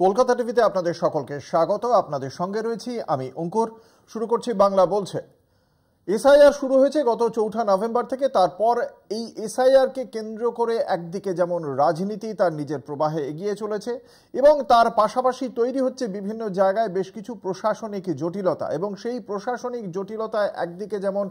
কলকাতা টিভিতে আপনাদের সকলকে স্বাগত। আপনাদের সঙ্গে রয়েছি আমি অঙ্কুর। শুরু করছি বাংলা বলছে। এসআইআর শুরু হয়েছে গত 4 নভেম্বর থেকে। তারপর এই এসআইআরকে কেন্দ্র করে একদিকে যেমন রাজনীতি তার নিজের প্রবাহে এগিয়ে চলেছে এবং তার পাশাপাশি তৈরি হচ্ছে বিভিন্ন জায়গায় বেশ কিছু প্রশাসনিক জটিলতা, এবং সেই প্রশাসনিক জটিলতায় একদিকে যেমন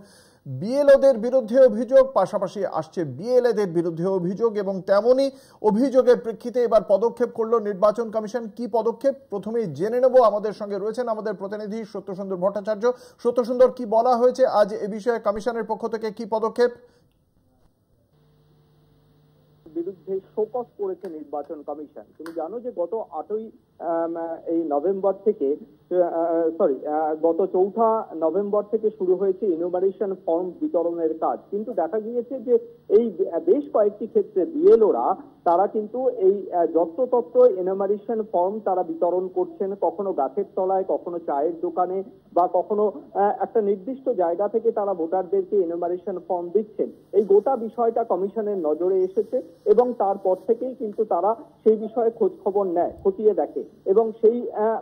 বিএলওদের বিরুদ্ধে অভিযোগ, পাশাপাশি আসছে বিএলএদের বিরুদ্ধে অভিযোগ, এবং তেমনই অভিযোগের প্রেক্ষিতে এবার পদক্ষেপ করলো নির্বাচন কমিশন। কি পদক্ষেপ প্রথমেই জেনে নেব। আমাদের সঙ্গে রয়েছেন আমাদের প্রতিনিধি সত্যসুন্দর ভট্টাচার্য। সত্যসুন্দর, কি বলা হয়েছে আজ এ বিষয়ে কমিশনের পক্ষ থেকে, কি পদক্ষেপ? বিরুদ্ধে শোকজ করেছে নির্বাচন কমিশন। তুমি জানো যে গত 8ই নভেম্বর থেকে গত 4 নভেম্বর থেকে শুরু হয়েছে ইনুমারেশন ফর্ম বিতরণের কাজ, কিন্তু দেখা গিয়েছে যে এই বেশ কয়েকটি ক্ষেত্রে বিএলওরা তারা কিন্তু এই যত্রতত্র ইনুমারেশন ফর্ম তারা বিতরণ করছেন, কখনো গাছের তলায়, কখনো চায়ের দোকানে, বা কখনো একটা নির্দিষ্ট জায়গা থেকে তারা ভোটারদেরকে ইনুমারেশন ফর্ম দিচ্ছেন। এই গোটা বিষয়টা কমিশনের নজরে এসেছে এবং তারপর থেকেই কিন্তু তারা সেই বিষয়ে খোঁজ খবর নেয়, খতিয়ে দেখে, এবং সেই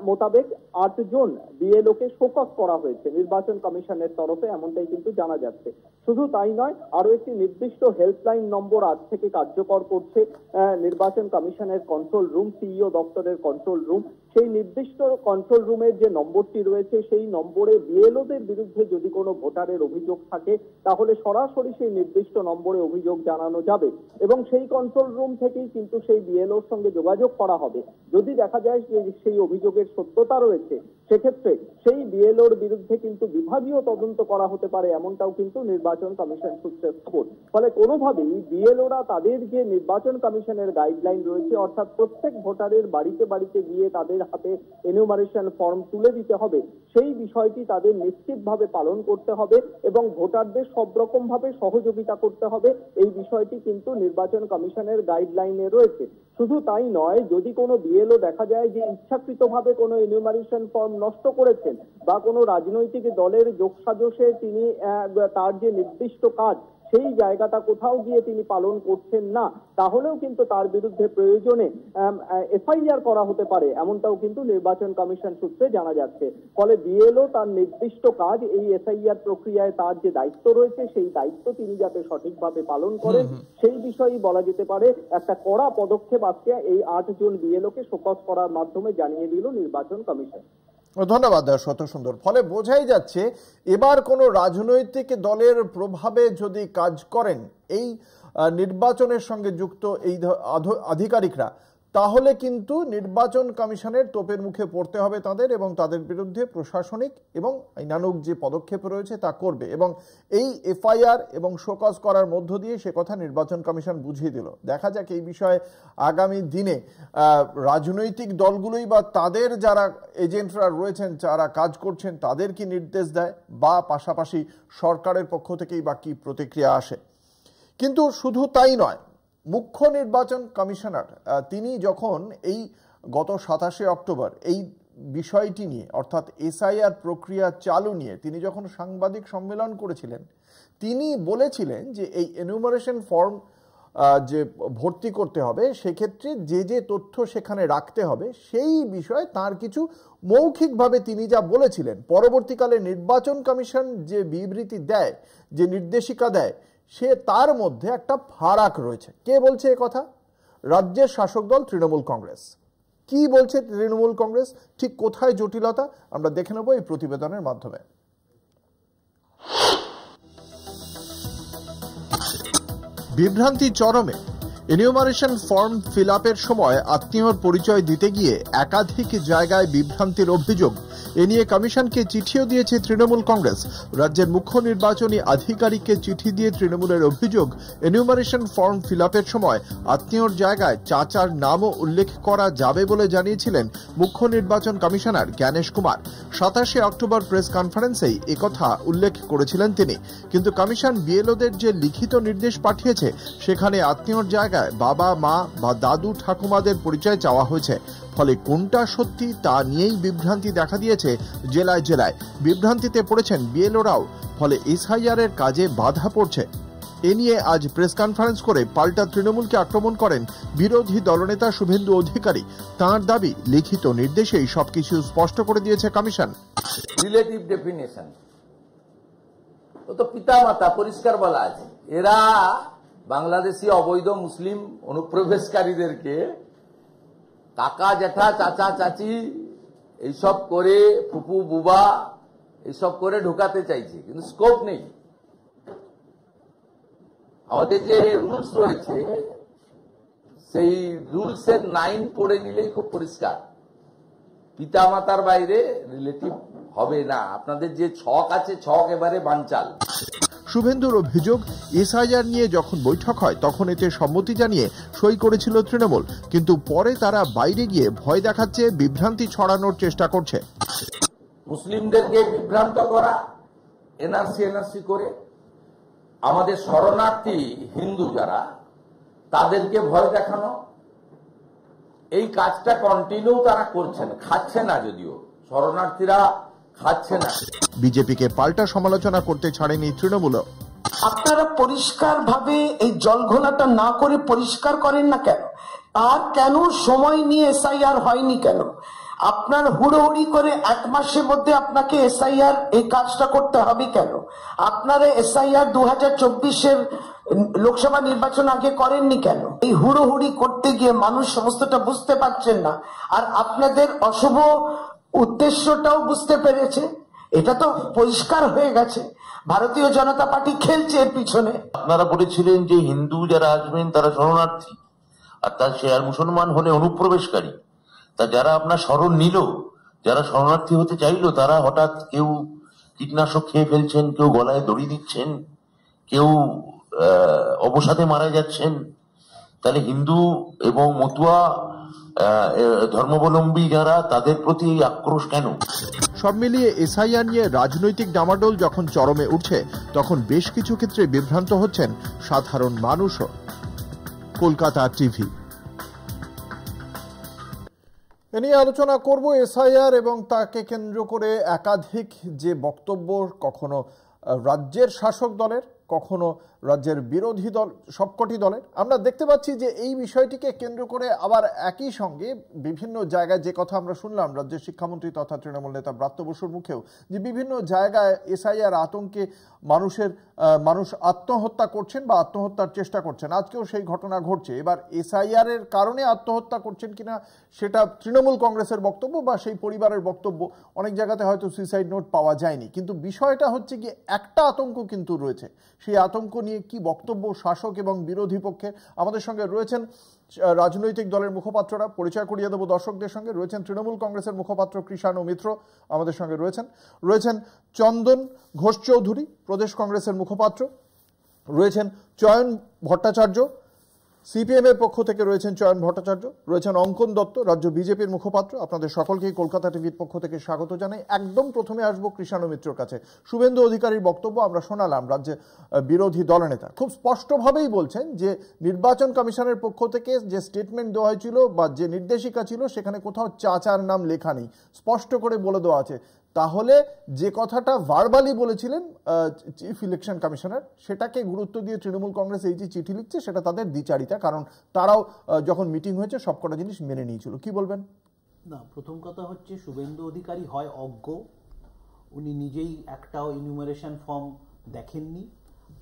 মোতাবেক 8 জন বিএলওকে শোকজ করা হয়েছে নির্বাচন কমিশনের তরফে, এমনটাই কিন্তু জানা যাচ্ছে। শুধু তাই নয়, আরো একটি নির্দিষ্ট হেল্পলাইন নম্বর আজ থেকে কার্যকর করছে নির্বাচন কমিশনের কন্ট্রোল রুম, সিইও দপ্তরের কন্ট্রোল রুম। সেই নির্দিষ্ট কন্ট্রোল রুমের যে নম্বরটি রয়েছে সেই নম্বরে বিএলওদের বিরুদ্ধে যদি কোনো ভোটারের অভিযোগ থাকে তাহলে সরাসরি সেই নির্দিষ্ট নম্বরে অভিযোগ জানানো যাবে, এবং সেই কন্ট্রোল রুম থেকেই কিন্তু সেই বিএলওর সঙ্গে যোগাযোগ করা হবে। যদি দেখা যায় যে সেই অভিযোগের সত্যতা রয়েছে, সেক্ষেত্রে সেই বিএলওর বিরুদ্ধে কিন্তু বিভাগীয় তদন্ত করা হতে পারে, এমনটাও কিন্তু নির্বাচন কমিশন সূত্রের খবর। ফলে কোনোভাবেই বিএলওরা তাদের যে নির্বাচন কমিশনের গাইডলাইন রয়েছে, অর্থাৎ প্রত্যেক ভোটারের বাড়িতে বাড়িতে গিয়ে তাদের হাতে এনুমারেশন ফর্ম তুলে দিতে হবে, সেই বিষয়টি তাদের নিশ্চিতভাবে পালন করতে হবে এবং ভোটারদের সব রকম ভাবে সহযোগিতা করতে হবে। এই বিষয়টি কিন্তু নির্বাচন কমিশনের গাইডলাইনে রয়েছে। শুধু তাই নয়, যদি কোনো বিএলও দেখা যায় যে ইচ্ছাকৃতভাবে কোনো এনুমারেশন ফর্ম নষ্ট করেছেন বা কোনো রাজনৈতিক দলের যোগসাজশে তিনি তার যে নির্দিষ্ট কাজ সেই জায়গাটা কোথাও গিয়ে তিনি পালন করছেন না, তাহলেও কিন্তু তার বিরুদ্ধে প্রয়োজনে এফআইআর করা হতে পারে, এমনটাও কিন্তু নির্বাচন কমিশন সূত্রে জানা যাচ্ছে। ফলে বিএলও তার নির্দিষ্ট কাজ, এই এসআইআর প্রক্রিয়ায় তার যে দায়িত্ব রয়েছে সেই দায়িত্ব তিনি যাতে সঠিকভাবে পালন করেন, সেই বিষয়েই বলা যেতে পারে একটা কড়া পদক্ষেপ আজকে এই 8 জন বিএলওকে শোকজ করার মাধ্যমে জানিয়ে দিল নির্বাচন কমিশন। ধন্যবাদ সত্যসুন্দর। ফলে বোঝাই যাচ্ছে এবার কোনো রাজনৈতিক দলের প্রভাবে যদি কাজ করেন এই নির্বাচনের সঙ্গে যুক্ত এই আধিকারিকরা, তাহলে কিন্তু নির্বাচন কমিশনের তোপের মুখে পড়তে হবে তাদের, এবং তাদের বিরুদ্ধে প্রশাসনিক এবং আইনানুগ যে পদক্ষেপ রয়েছে তা করবে। এবং এই এফআইআর এবং শোকজ করার মধ্য দিয়ে সে কথা নির্বাচন কমিশন বুঝিয়ে দিল। দেখা যাক এই বিষয়ে আগামী দিনে রাজনৈতিক দলগুলোই বা তাদের যারা এজেন্টরা রয়েছেন, যারা কাজ করছেন, তাদের কি নির্দেশ দেয়, বা পাশাপাশি সরকারের পক্ষ থেকেই বা কি প্রতিক্রিয়া আসে। কিন্তু শুধু তাই নয়, মুখ্য নির্বাচন কমিশনার তিনি যখন এই গত 27 অক্টোবর এই বিষয়টি নিয়ে, অর্থাৎ এসআইআর প্রক্রিয়া চালু নিয়ে তিনি যখন সাংবাদিক সম্মেলন করেছিলেন, তিনি বলেছিলেন যে এই এনুমারেশন ফর্ম যে ভর্তি করতে হবে সেক্ষেত্রে যে যে তথ্য সেখানে রাখতে হবে সেই বিষয়ে তার কিছু মৌখিকভাবে তিনি যা বলেছিলেন, পরবর্তীকালে নির্বাচন কমিশন যে বিবৃতি দেয়, যে নির্দেশিকা দেয়, সে তার মধ্যে একটা ফারাক রয়েছে। কে বলছে এ কথা? রাজ্যের শাসক দল তৃণমূল কংগ্রেস। কি বলছে তৃণমূল কংগ্রেস, ঠিক কোথায় জটিলতা, আমরা দেখে নেব এই প্রতিবেদনের মাধ্যমে। বিভ্রান্তি চরমে। এনিউমারেশন ফর্ম ফিল আপের সময় আত্মীয়র পরিচয় দিতে গিয়ে একাধিক জায়গায় বিভ্রান্তির অভিযোগ। এ নিয়ে কমিশনকে চিঠিও দিয়েছে তৃণমূল কংগ্রেস। রাজ্যের মুখ্য নির্বাচনী আধিকারিককে চিঠি দিয়ে তৃণমূলের অভিযোগ, এনিউমারেশন ফর্ম ফিল আপের সময় আত্মীয়র জায়গায় চাচার নামও উল্লেখ করা যাবে বলে জানিয়েছিলেন মুখ্য নির্বাচন commissioner Gyanesh Kumar. 27 October press কনফারেন্সেই একথা উল্লেখ করেছিলেন তিনি। কিন্তু কমিশন বিএলওদের যে লিখিত নির্দেশ পাঠিয়েছে সেখানে আত্মীয়র জায়গায় বাবা, মা বা দাদু ঠাকুমাদের পরিচয় চাওয়া হয়েছে। ফলে কোনটা সত্যি তা নিয়েই বিভ্রান্তি দেখা দিয়েছে জেলায় জেলায়। বিভ্রান্তিতে পড়েছেন বিএলওরাও, ফলে এসআইআর এর কাজে বাধা পড়ছে। এ নিয়ে আজ প্রেস কনফারেন্স করে পাল্টা তৃণমূলকে আক্রমণ করেন বিরোধী দলনেতা শুভেন্দু অধিকারী। তাঁর দাবি, লিখিত নির্দেশেই সবকিছু স্পষ্ট করে দিয়েছে কমিশন। রিলেটিভ ডেফিনেশন তো পিতা মাতা পরিষ্কার বলা আছে, এরা বাংলাদেশি অবৈধ মুসলিম অনুপ্রবেশকারীদেরকে কাকা জ্যাঠা চাচা চাচি এইসব করে, ফুপু বুবা এইসব করে ঢুকাতে চাইছে, কিন্তু স্কোপ নেই। আমাদের যে রুলস রয়েছে সেই রুলসের 9 পড়ে নিলেই খুব পরিষ্কার, পিতা মাতার বাইরে রিলেটিভ হবে না। আপনাদের যে ছক আছে, ছক এবারে বানচাল। শুভেন্দুর অভিযোগ, এসআইআর নিয়ে যখন বৈঠক হয় তখন এতে সম্মতি জানিয়ে সই করেছিল তৃণমূল, কিন্তু পরে তারা বাইরে গিয়ে ভয় দেখাচ্ছে, বিভ্রান্তি ছড়ানোর চেষ্টা করছে। মুসলিমদেরকে বিভ্রান্ত করা, এনআরসি করে, আমাদের শরণার্থী হিন্দু যারা তাদেরকে ভয় দেখানো, এই কাজটা কন্টিনিউ তারা করছেন, খাচ্ছে না, যদিও শরণার্থীরা খাচ্ছে না। বিজেপিকে পাল্টা সমালোচনা করতে ছাড়েনি তৃণমূল। আপনারা পরিষ্কার ভাবে এই জল ঘোলাটা না করে পরিষ্কার করেন না কেন? আর কেন সময় নিয়ে এসআইআর হয়নি কেন? আপনার হুড়োহুড়ি করে 1 মাসের মধ্যে আপনাকে এসআইআর এই কাজটা করতে হবে কেন? আপনারা এসআইআর 2024-এর লোকসভা নির্বাচন আগে করেননি কেন? এই হুড়োহুড়ি করতে গিয়ে মানুষ সমস্তটা বুঝতে পারছেন না, আর আপনাদের অশুভ উদ্দেশ্যটাও বুঝতে পেরেছে। এটা তো পরিষ্কার হয়ে গেছে, ভারতীয় জনতা পার্টি খেলছে এর পিছনে। আপনারা বলেছিলেন যে হিন্দু যারা আসবেন তারা শরণার্থী, আর তার সে আর মুসলমান হলে অনুপ্রবেশকারী। তা যারা আপনার শরণ নিল, যারা শরণার্থী হতে চাইলো, তারা হঠাৎ কেউ কীটনাশক খেয়ে ফেলছেন, কেউ গলায় দড়ি দিচ্ছেন, কেউ অবসাদে মারা যাচ্ছেন। তাহলে হিন্দু এবং মতুয়া ধর্মাবলম্বী যারা, তাদের প্রতি এই আক্রোশ কেন? সব মিলিয়ে এসআইআর নিয়ে রাজনৈতিক ডামাডোল যখন চরমে উঠছে, তখন বেশ কিছু ক্ষেত্রে বিভ্রান্ত হচ্ছেন সাধারণ মানুষও। কলকাতা টিভি। এ নিয়ে আলোচনা করব এসআইআর এবং তাকে কেন্দ্র করে একাধিক যে বক্তব্য, কখনো রাজ্যের শাসক দলের, কখনো রাজ্যের বিরোধী দল, সবকটি দলের। আমরা দেখতে পাচ্ছি যে এই বিষয়টিকে কেন্দ্র করে আবার একই সঙ্গে বিভিন্ন জায়গায়, যে কথা আমরা শুনলাম রাজ্যের শিক্ষামন্ত্রী তথা তৃণমূল নেতা ব্রাত্য বসুর মুখেও, যে বিভিন্ন জায়গায় এসআইআর আতঙ্কে মানুষ আত্মহত্যা করছেন বা আত্মহত্যার চেষ্টা করছেন। আজকেও সেই ঘটনা ঘটছে। এবার এসআইআর এর কারণে আত্মহত্যা করছেন কিনা সেটা তৃণমূল কংগ্রেসের বক্তব্য বা সেই পরিবারের বক্তব্য। অনেক জায়গাতে হয়তো সুইসাইড নোট পাওয়া যায়নি, কিন্তু বিষয়টা হচ্ছে কি, একটা আতঙ্ক কিন্তু রয়েছে। সেই আতঙ্ক নিয়ে কি বক্তব্য শাসক এবং বিরোধী পক্ষের? আমাদের সঙ্গে রয়েছেন রাজনৈতিক দলের মুখপাত্ররা, পরিচয় করিয়ে দেব দর্শকদের সঙ্গে। রয়েছেন তৃণমূল কংগ্রেসের মুখপাত্র কৃষাণু মিত্র, আমাদের সঙ্গে রয়েছেন চন্দন ঘোষ চৌধুরী, প্রদেশ কংগ্রেসের মুখপাত্র, রয়েছেন চয়ন ভট্টাচার্য, সিপিএম এর পক্ষ থেকে রয়েছেন চয়ন ভট্টাচার্য, রয়েছেন অঙ্কন দত্ত, রাজ্য বিজেপির মুখপাত্র। আপনাদের সকলকেই কলকাতা টিভির পক্ষ থেকে স্বাগত জানাই। একদম প্রথমে আসবো কৃষাণু মিত্রর কাছে। শুভেন্দু অধিকারীর বক্তব্য আমরা শোনালাম, রাজ্যের বিরোধী দলনেতা খুব স্পষ্টভাবেই বলছেন যে নির্বাচন কমিশনের পক্ষ থেকে যে স্টেটমেন্ট দেওয়া হয়েছিল বা যে নির্দেশিকা ছিল, সেখানে কোথাও চাচার নাম লেখা নেই, স্পষ্ট করে বলে দেওয়া আছে। তাহলে যে কথাটা ভার্বালি বলেছিলেন চিফ ইলেকশন কমিশনার, সেটাকে গুরুত্ব দিয়ে তৃণমূল কংগ্রেস এই যে চিঠি লিখছে, সেটা তাদের দ্বিচারিতা, কারণ তারাও যখন মিটিং হয়েছে সবকটা জিনিস মেনে নিয়েছিল। কি বলবেন? না, প্রথম কথা হচ্ছে শুভেন্দু অধিকারী হয় অজ্ঞ, উনি নিজেই একটাও ইনিউমারেশন ফর্ম দেখেননি,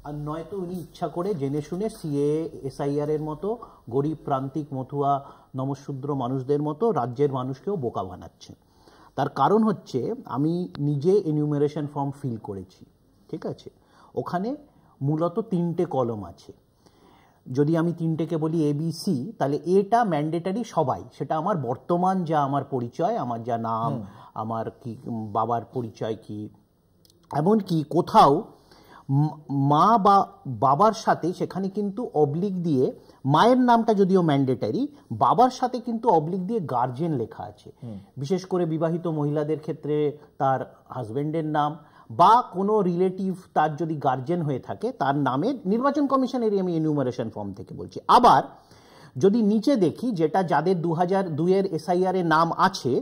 আর নয়তো উনি ইচ্ছা করে জেনে শুনে সিএ এসআইআর এর মতো গরিব প্রান্তিক মতুয়া নমশূদ্র মানুষদের মতো রাজ্যের মানুষকেও বোকা বানাচ্ছেন। তার কারণ হচ্ছে, আমি নিজে এনিউমারেশন ফর্ম ফিল করেছি, ঠিক আছে? ওখানে মূলত 3টে কলম আছে। যদি আমি 3টেকে বলি ABC, তাহলে এটা ম্যান্ডেটারি সবাই, সেটা আমার বর্তমান যা আমার পরিচয়, আমার যা নাম, আমার কি বাবার পরিচয় কি, এমনকি কোথাও মা বা বাবার সাথে সেখানে কিন্তু অবলিক দিয়ে, মায়ের নামটা যদিও ম্যান্ডেটারি, বাবার সাথে কিন্তু অবলিক দিয়ে গার্জেন লেখা আছে। বিশেষ করে বিবাহিত মহিলাদের ক্ষেত্রে তার হাজব্যান্ডের নাম বা কোনো রিলেটিভ তার যদি গার্জেন হয়ে থাকে তার নামে, নির্বাচন কমিশনেরই আমি এনিউমারেশন ফর্ম থেকে বলছি। আবার যদি নিচে দেখি, যেটা যাদের 2002-এর এসআইআর এর নাম আছে,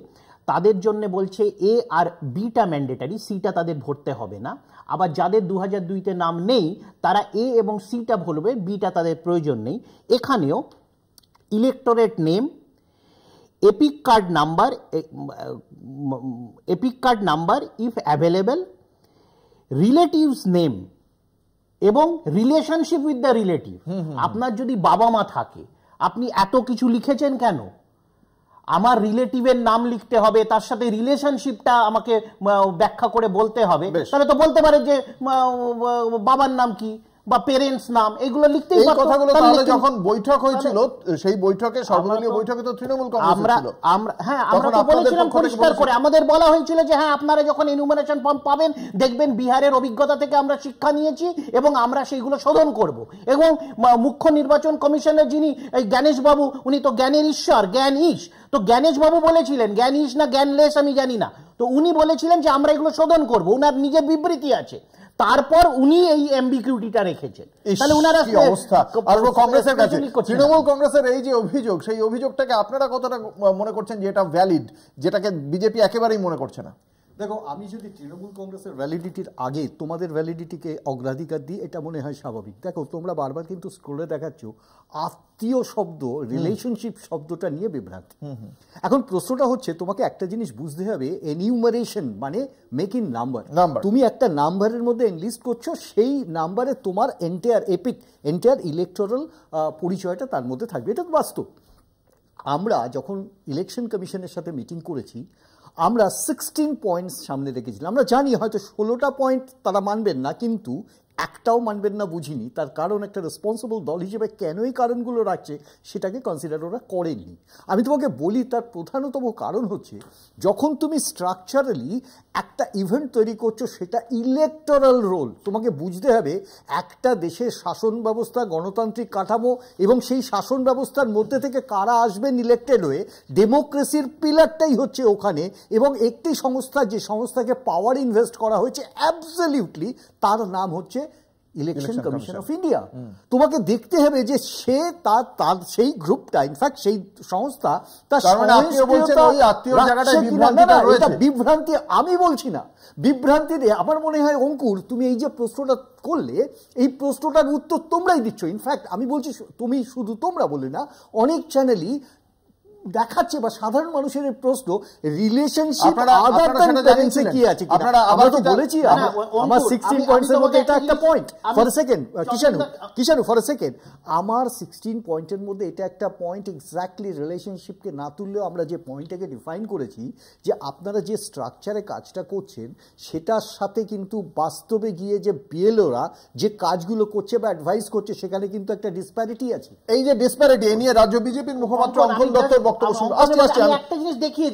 তাদের জন্য বলছে এ আর বিটা ম্যান্ডেটারি, সিটা তাদের ভরতে হবে না। আবার যাদের 2002-তে নাম নেই তারা এ এবং সিটা ভরবে, বিটা তাদের প্রয়োজন নেই। এখানেও electorate name, EPIC card number if available, relatives name এবং রিলেশনশিপ উইথ দ্য রিলেটিভ। আপনার যদি বাবা মা থাকে, আপনি এত কিছু লিখেছেন কেন? আমার রিলেটিভের নাম লিখতে হবে, তার সাথে রিলেশনশিপটা আমাকে ব্যাখ্যা করে বলতে হবে। তাহলে তো বলতে পারে যে বাবার নাম কি বা পেরেন্টস নাম, এগুলো লিখতেই পারতো। এই কথাগুলো তাহলে যখন বৈঠক হয়েছিল, সেই বৈঠকে, সর্বদলীয় বৈঠকে তো তৃণমূল কংগ্রেস ছিল। আমরা তো বলেছিলাম পরিষ্কার করে, আমাদের বলা হয়েছিল যে হ্যাঁ আপনারা যখন এনুমারেশন ফর্ম পাবেন দেখবেন বিহারের অভিজ্ঞতা থেকে আমরা শিক্ষা নিয়েছি এবং আমরা সেইগুলো শোধন করব। এবং মুখ্য নির্বাচন কমিশনের যিনি জ্ঞানেশ বাবু, উনি তো জ্ঞানের ঈশ্বর, জ্ঞান ইশ, তো জ্ঞানেশ বাবু বলেছিলেন, জ্ঞান ইশ না জ্ঞানলেস আমি জানি না, তো উনি বলেছিলেন যে আমরা এগুলো শোধন করব, উনার নিজের বিবৃতি আছে। তারপর উনি এই অ্যাম্বিগুইটিটা রেখেছেন। তাহলে উনারা কি অবস্থা? আর কংগ্রেসের কাছে তৃণমূল কংগ্রেসের এই যে অভিযোগ, সেই অভিযোগটাকে আপনারা কতটা মনে করছেন যে এটা ভ্যালিড, যেটাকে বিজেপি একেবারেই মনে করছে না? দেখো, আমি যদি তৃণমূল কংগ্রেসের ভ্যালিডিটির আগে তোমাদের ভ্যালিডিটিকে অগ্রাধিকার দিই, এটা মনে হয় স্বাভাবিক। দেখো, তোমরা বারবার কিন্তু স্ক্রোলে দেখাচ্ছ আত্মীয় শব্দ, রিলেশনশিপ শব্দটা নিয়ে বিভ্রান্তি। এখন প্রশ্নটা হচ্ছে, তোমাকে একটা জিনিস বুঝতে হবে, এনিউমারেশন মানে মেকিং নাম্বার। তুমি একটা নাম্বারের মধ্যে এনলিস্ট করছো, সেই নাম্বারে তোমার এন্টায়ার ইলেকটোরাল পরিচয়টা তার মধ্যে থাকবে, এটা বাস্তব। আমরা যখন ইলেকশন কমিশনের সাথে মিটিং করেছি, আমরা 16 পয়েন্টস সামনে রেখেছিলাম। আমরা জানি হয়তো 16টা পয়েন্ট তারা মানবেন না, কিন্তু একটাও মানবেন না বুঝিনি। তার কারণ একটা রেসপন্সিবল দল হিসেবে কেন এই কারণগুলো রাখছে সেটাকে কনসিডার ওরা করেনি। আমি তোমাকে বলি, তার প্রধানতম কারণ হচ্ছে, যখন তুমি স্ট্রাকচারালি একটা ইভেন্ট তৈরি করছো, সেটা ইলেকটোরাল রোল। তোমাকে বুঝতে হবে একটা দেশের শাসন ব্যবস্থা, গণতান্ত্রিক কাঠামো এবং সেই শাসন ব্যবস্থার মধ্যে থেকে কারা আসবেন ইলেক্টেড হয়ে, ডেমোক্রেসির পিলারটাই হচ্ছে ওখানে। এবং একটি সংস্থা, যে সংস্থাকে পাওয়ার ইনভেস্ট করা হয়েছে অ্যাবসলিউটলি, তার নাম হচ্ছে ইলেকশন কমিশন অফ ইন্ডিয়া। তোমাকে দেখতে হবে যে সে তার সেই গ্রুপটা, ইনফ্যাক্ট সেই সংস্থা, তার বিভ্রান্তি আমি বলছি না, বিভ্রান্তি। আমার মনে হয় অঙ্কুর, তুমি এই যে প্রশ্নটা করলে, এই প্রশ্নটার উত্তর তোমরাই দিচ্ছ। ইনফ্যাক্ট আমি বলছি, তুমি শুধু তোমরা বলে না, অনেক চ্যানেলই দেখাচ্ছে বা সাধারণ মানুষের প্রশ্ন, রিলেশনশিপ আদার দ্যান প্যারেন্টসে কি আছে। আমরা তো বলেছি আমার 16 পয়েন্টসের মধ্যে এটা একটা point. For a second Kishanu, for a second, আমার 16 পয়েন্টের মধ্যে এটা একটা পয়েন্ট। এক্স্যাক্টলি রিলেশনশিপকে না তুললেও আমরা যে পয়েন্টটাকে ডিফাইন করেছি, যে আপনারা যে স্ট্রাকচারে কাজটা করছেন সেটার সাথে কিন্তু বাস্তবে গিয়ে যে বিএলওরা যে কাজগুলো করছে বা অ্যাডভাইস করছে, সেখানে কিন্তু একটা ডিসপ্যারিটি আছে। এই যে ডিসপ্যারিটি, এ নিয়ে রাজ্য বিজেপির মুখপাত্র অঙ্কন দত্তর একটা জিনিস দেখিয়ে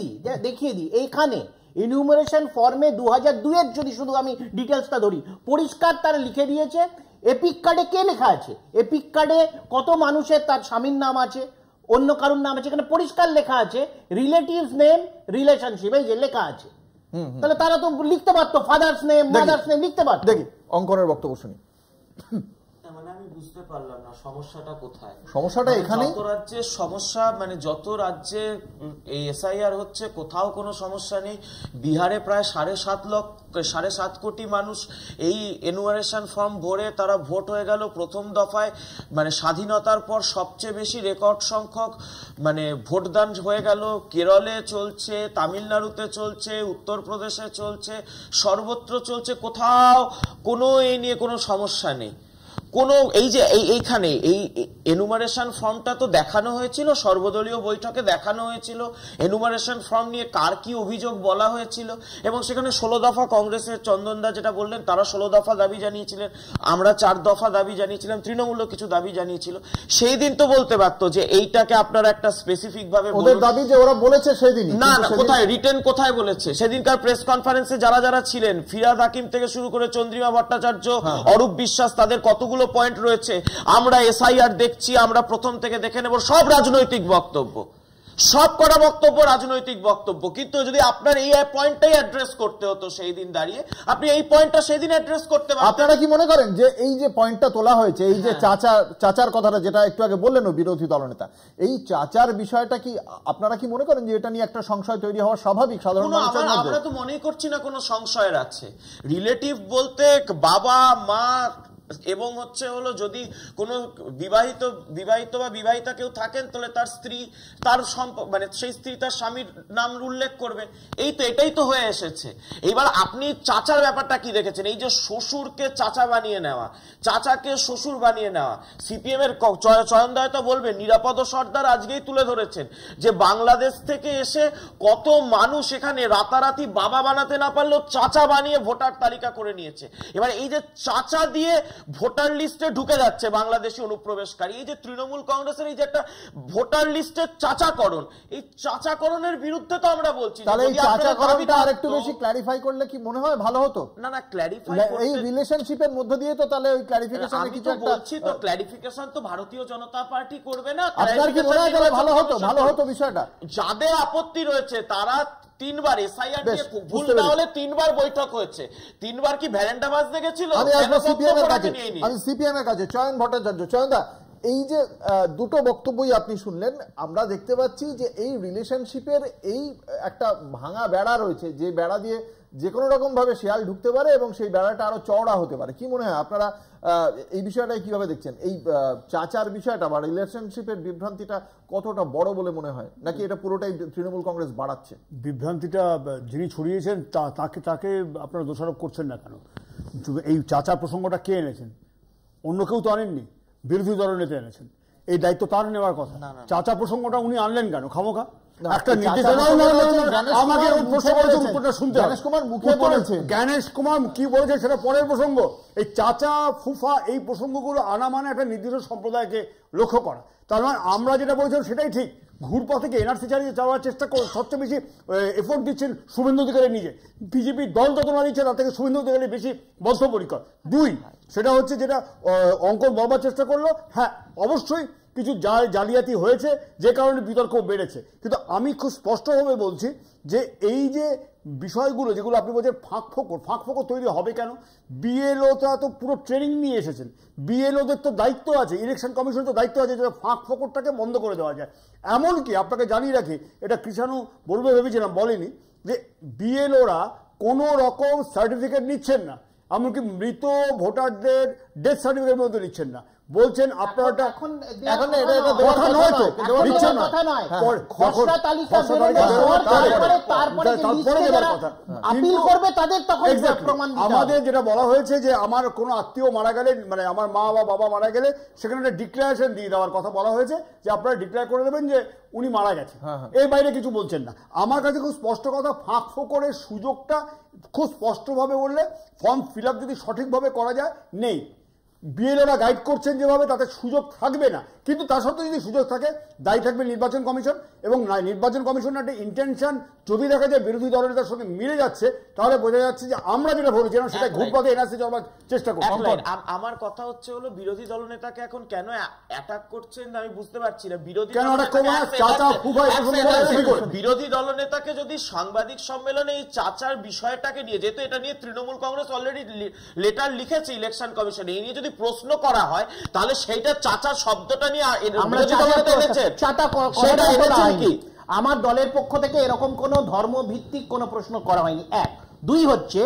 দিই। এইখানে ইনিউমারেশন ফর্মে 2002-এর যদি শুধু আমি ডিটেলসটা ধরি, পরিষ্কার তারা লিখে দিয়েছে এপিক কার্ডে কে লেখা আছে, এপিক কার্ডে কত মানুষের তার স্বামীর নাম আছে, অন্য কারোর নাম আছে, এখানে পরিষ্কার লেখা আছে রিলেটিভস নেম, রিলেশনশিপ, এই যে লেখা আছে। তাহলে তারা তো লিখতে পারতো ফাদার্স নেম, মাদার্স নেম লিখতে পারতো। দেখি অঙ্কনের বক্তব্য শুনি। আমি বুঝতে পারলাম না সমস্যাটা কোথায়। সমস্যাটা এখানে, যত রাজ্যের সমস্যা, মানে যত রাজ্যে এই এসআইআর হচ্ছে, কোথাও কোনো সমস্যা নেই। বিহারে প্রায় 7.5 কোটি মানুষ এই এনুমারেশন ফর্ম ভরে তারা ভোট হয়ে গেল প্রথম দফায়, মানে স্বাধীনতার পর সবচেয়ে বেশি রেকর্ড সংখ্যক মানে ভোটদান হয়ে গেল। কেরলে চলছে, তামিলনাড়ুতে চলছে, উত্তরপ্রদেশে চলছে, সর্বত্র চলছে, কোথাও কোনো এই নিয়ে কোনো সমস্যা নেই। কোনো এই যে এইখানে এই এনুমারেশন ফর্মটা তো দেখানো হয়েছিল, সর্বদলীয় বৈঠকে দেখানো হয়েছিল এনুমারেশন ফর্ম নিয়ে কার কি অভিযোগ বলা হয়েছিল, এবং সেখানে 16 দফা কংগ্রেসের চন্দনদা যেটা বললেন, তারা 16 দফা দাবি জানিয়েছিলেন, আমরা 4 দফা দাবি জানিয়েছিলাম, তৃণমূলও কিছু দাবি জানিয়েছিল। সেই দিন তো বলতে পারতো যে এইটাকে আপনারা একটা স্পেসিফিক ভাবে, ওদের দাবি যে ওরা বলেছে সেদিন, না কোথায় রিটেন কোথায় বলেছে? সেদিনকার প্রেস কনফারেন্সে যারা ছিলেন, ফিরাদ হাকিম থেকে শুরু করে চন্দ্রিমা ভট্টাচার্য, অরূপ বিশ্বাস, তাদের কতগুলো পয়েন্ট রয়েছে, আমরা এসআইআর দেখছি, আমরা প্রথম থেকে দেখে নেব, সব রাজনৈতিক বক্তব্য। সব কটা বক্তব্য রাজনৈতিক বক্তব্য, কিন্তু যদি আপনার এই পয়েন্টটাই অ্যাড্রেস করতে হতো সেই দিন দাঁড়িয়ে, আপনি এই পয়েন্টটা সেই দিন অ্যাড্রেস করতে পারতেন। আপনারা কি মনে করেন যে এই যে পয়েন্টটা তোলা হয়েছে, এই যে চাচার কথাটা যেটা একটু আগে বললেন বিরোধী দলনেতা, এই চাচার বিষয়টা কি আপনারা কি মনে করেন যে এটা নিয়ে একটা সংশয় তৈরি হওয়া স্বাভাবিক সাধারণ মানুষের মধ্যে? আমরা তো মনেই করছি না কোনো সংশয়ের আছে। রিলেটিভ বলতে বাবা মা এবং হলো যদি কোনো বিবাহিত বা বিবাহিতা কেউ থাকেন তাহলে তার স্ত্রী, তার মানে সেই স্ত্রী তার স্বামীর নাম উল্লেখ করবে, এটাই তো হয়ে এসেছে। এইবার আপনি চাচার ব্যাপারটা কি দেখেছেন? এই যে শ্বশুরকে চাচা বানিয়ে নেওয়া, চাচাকে শ্বশুর বানিয়ে নেওয়া, সিপিএম এর চয়ন দা তো বলবেন, নিরাপদ সর্দার আজকেই তুলে ধরেছেন যে বাংলাদেশ থেকে এসে কত মানুষ এখানে রাতারাতি বাবা বানাতে না পারলেও চাচা বানিয়ে ভোটার তালিকা করে নিয়েছে। এবার এই যে চাচা দিয়ে ভোটার লিস্টে ঢুকে যাচ্ছে বাংলাদেশি অনুপ্রবেশকারী, এই যে তৃণমূল কংগ্রেসের এই যে একটা ভোটার লিস্টে চাচাকরণ, এই চাচাকরণের বিরুদ্ধে তো আমরা বলছি। তাহলে এই চাচাকরণটা আরেকটু বেশি ক্ল্যারিফাই করলে কি মনে হয় ভালো হতো? না ক্ল্যারিফাই এই রিলেশনশিপের মধ্য দিয়ে তো তাহলে ওই ক্ল্যারিফিকেশনে কিছু একটা বলছি, তো ক্ল্যারিফিকেশন তো ভারতীয় জনতা পার্টি করবে না। আপনার কি মনে হয় তাহলে ভালো হতো বিষয়টা? যাদের আপত্তি রয়েছে তারা 3 বার এসআইআর নিয়ে ভুল তাহলে 3 বার বৈঠক হয়েছে, 3 বার কি ভ্যারেন্ডা বাজতে গেছিল? আমি সিপিএম এর কাছে চয়ন ভট্টাচার্য। চয়নদা, এই যে দুটো বক্তব্যই আপনি শুনলেন, আমরা দেখতে পাচ্ছি যে এই রিলেশনশিপের এই একটা ভাঙা বেড়া রয়েছে, যে বেড়া দিয়ে যে কোনো রকম ভাবে শিয়াল ঢুকতে পারে এবং সেই বেড়াটা আরো চওড়া হতে পারে। কি মনে হয় আপনারা এই বিষয়টাই কিভাবে দেখছেন? এই চাচার বিষয়টা বা রিলেশনশিপের বিভ্রান্তিটা কতটা বড় বলে মনে হয়, নাকি এটা পুরোটাই তৃণমূল কংগ্রেস বাড়াচ্ছে? বিভ্রান্তিটা যিনি ছড়িয়েছেন তাকে আপনারা দোষারোপ করছেন না কেন? এই চাচা প্রসঙ্গটা কে এনেছেন? অন্য কেউ তো আনেননি, বিরোধী দলের নেতা এনেছেন। এই দায়িত্ব তার নেওয়ার কথা। চাচা প্রসঙ্গটা উনি আনলেন কেন খামোখা? একটা আমাকে প্রশ্ন করেছে, উত্তরটা শুনতে হবে। জ্ঞানেশ কুমার কি বলেছে সেটা পরের প্রসঙ্গ। এই চাচা ফুফা এই প্রসঙ্গগুলো আনা মানে একটা নির্দিষ্ট সম্প্রদায়কে লক্ষ্য করা। তার মানে আমরা যেটা বলেছিলাম সেটাই ঠিক। ঘুরপথ থেকে এনআরসি চালিয়ে যাওয়ার চেষ্টা সবচেয়ে বেশি এফোর্ট দিচ্ছেন শুভেন্দু অধিকারী নিজে। বিজেপি দল যত না দিচ্ছে তার থেকে শুভেন্দু অধিকারী বেশি বদ্ধপরিকর। 2, সেটা হচ্ছে যেটা অঙ্কন বলবার চেষ্টা করলো, হ্যাঁ অবশ্যই কিছু জালিয়াতি হয়েছে যে কারণে বিতর্ক বেড়েছে, কিন্তু আমি খুব স্পষ্টভাবে বলছি যে এই যে বিষয়গুলো যেগুলো আপনি বলছেন ফাঁক ফোকর তৈরি হবে কেন? বিএলওটা তো পুরো ট্রেনিং নিয়ে এসেছেন, বিএলওদের তো দায়িত্ব আছে, ইলেকশন কমিশন তো দায়িত্ব আছে যে ফাঁক ফোকরটাকে বন্ধ করে দেওয়া যায়। এমনকি আপনাকে জানিয়ে রাখি, এটা কৃষাণু বলবে ভেবেছিলাম বলেনি, যে বিএলওরা কোনো রকম সার্টিফিকেট নিচ্ছেন না, এমনকি মৃত ভোটারদের ডেথ সার্টিফিকেট মধ্যে নিচ্ছেন না। বলছেন আপনারা আমাদের যেটা বলা হয়েছে যে আমার কোনো আত্মীয় মারা গেলে, মানে আমার মা বা বাবা মারা গেলে সেখানে একটা ডিক্লারেশন দিয়ে দেওয়ার কথা বলা হয়েছে, যে আপনারা ডিক্লেয়ার করে দেবেন যে উনি মারা গেছেন। এর বাইরে কিছু বলছেন না। আমার কাছে খুব স্পষ্ট কথা, ফাঁক ফোকরের সুযোগটা খুব স্পষ্টভাবে বললে ফর্ম ফিল আপ যদি সঠিকভাবে করা যায় নেই। বিএলওরা গাইড করছেন যেভাবে, তাতে সুযোগ থাকবে না, কিন্তু তার সত্ত্বেও যদি সুযোগ থাকে দায়ী থাকবে নির্বাচন কমিশন। এবং নির্বাচন কমিশনের একটা ইন্টেনশন যদি দেখা যায় বিরোধী দলের সঙ্গে মিলে যাচ্ছে, তাহলে বোঝা যাচ্ছে যে আমরা যেটা ভেবেছিলাম সেটা ঘুরপথে এনআরসি যাওয়ার চেষ্টা করছি। আমার কথা হচ্ছে হলো বিরোধী দলনেতাকে এখন কেন অ্যাটাক করছেন আমি বুঝতে পারছি না। বিরোধী দলনেতাকে যদি সাংবাদিক সম্মেলনে এই চাচার বিষয়টাকে নিয়ে, যেহেতু এটা নিয়ে তৃণমূল কংগ্রেস অলরেডি লেটার লিখেছে ইলেকশন কমিশনে, এই নিয়ে যদি প্রশ্ন করা হয় তাহলে সেইটা চাচা শব্দটা নিয়ে আমার দলের পক্ষ থেকে এরকম কোন ধর্মভিত্তিক কোন প্রশ্ন করা হয়নি। 1, 2 হচ্ছে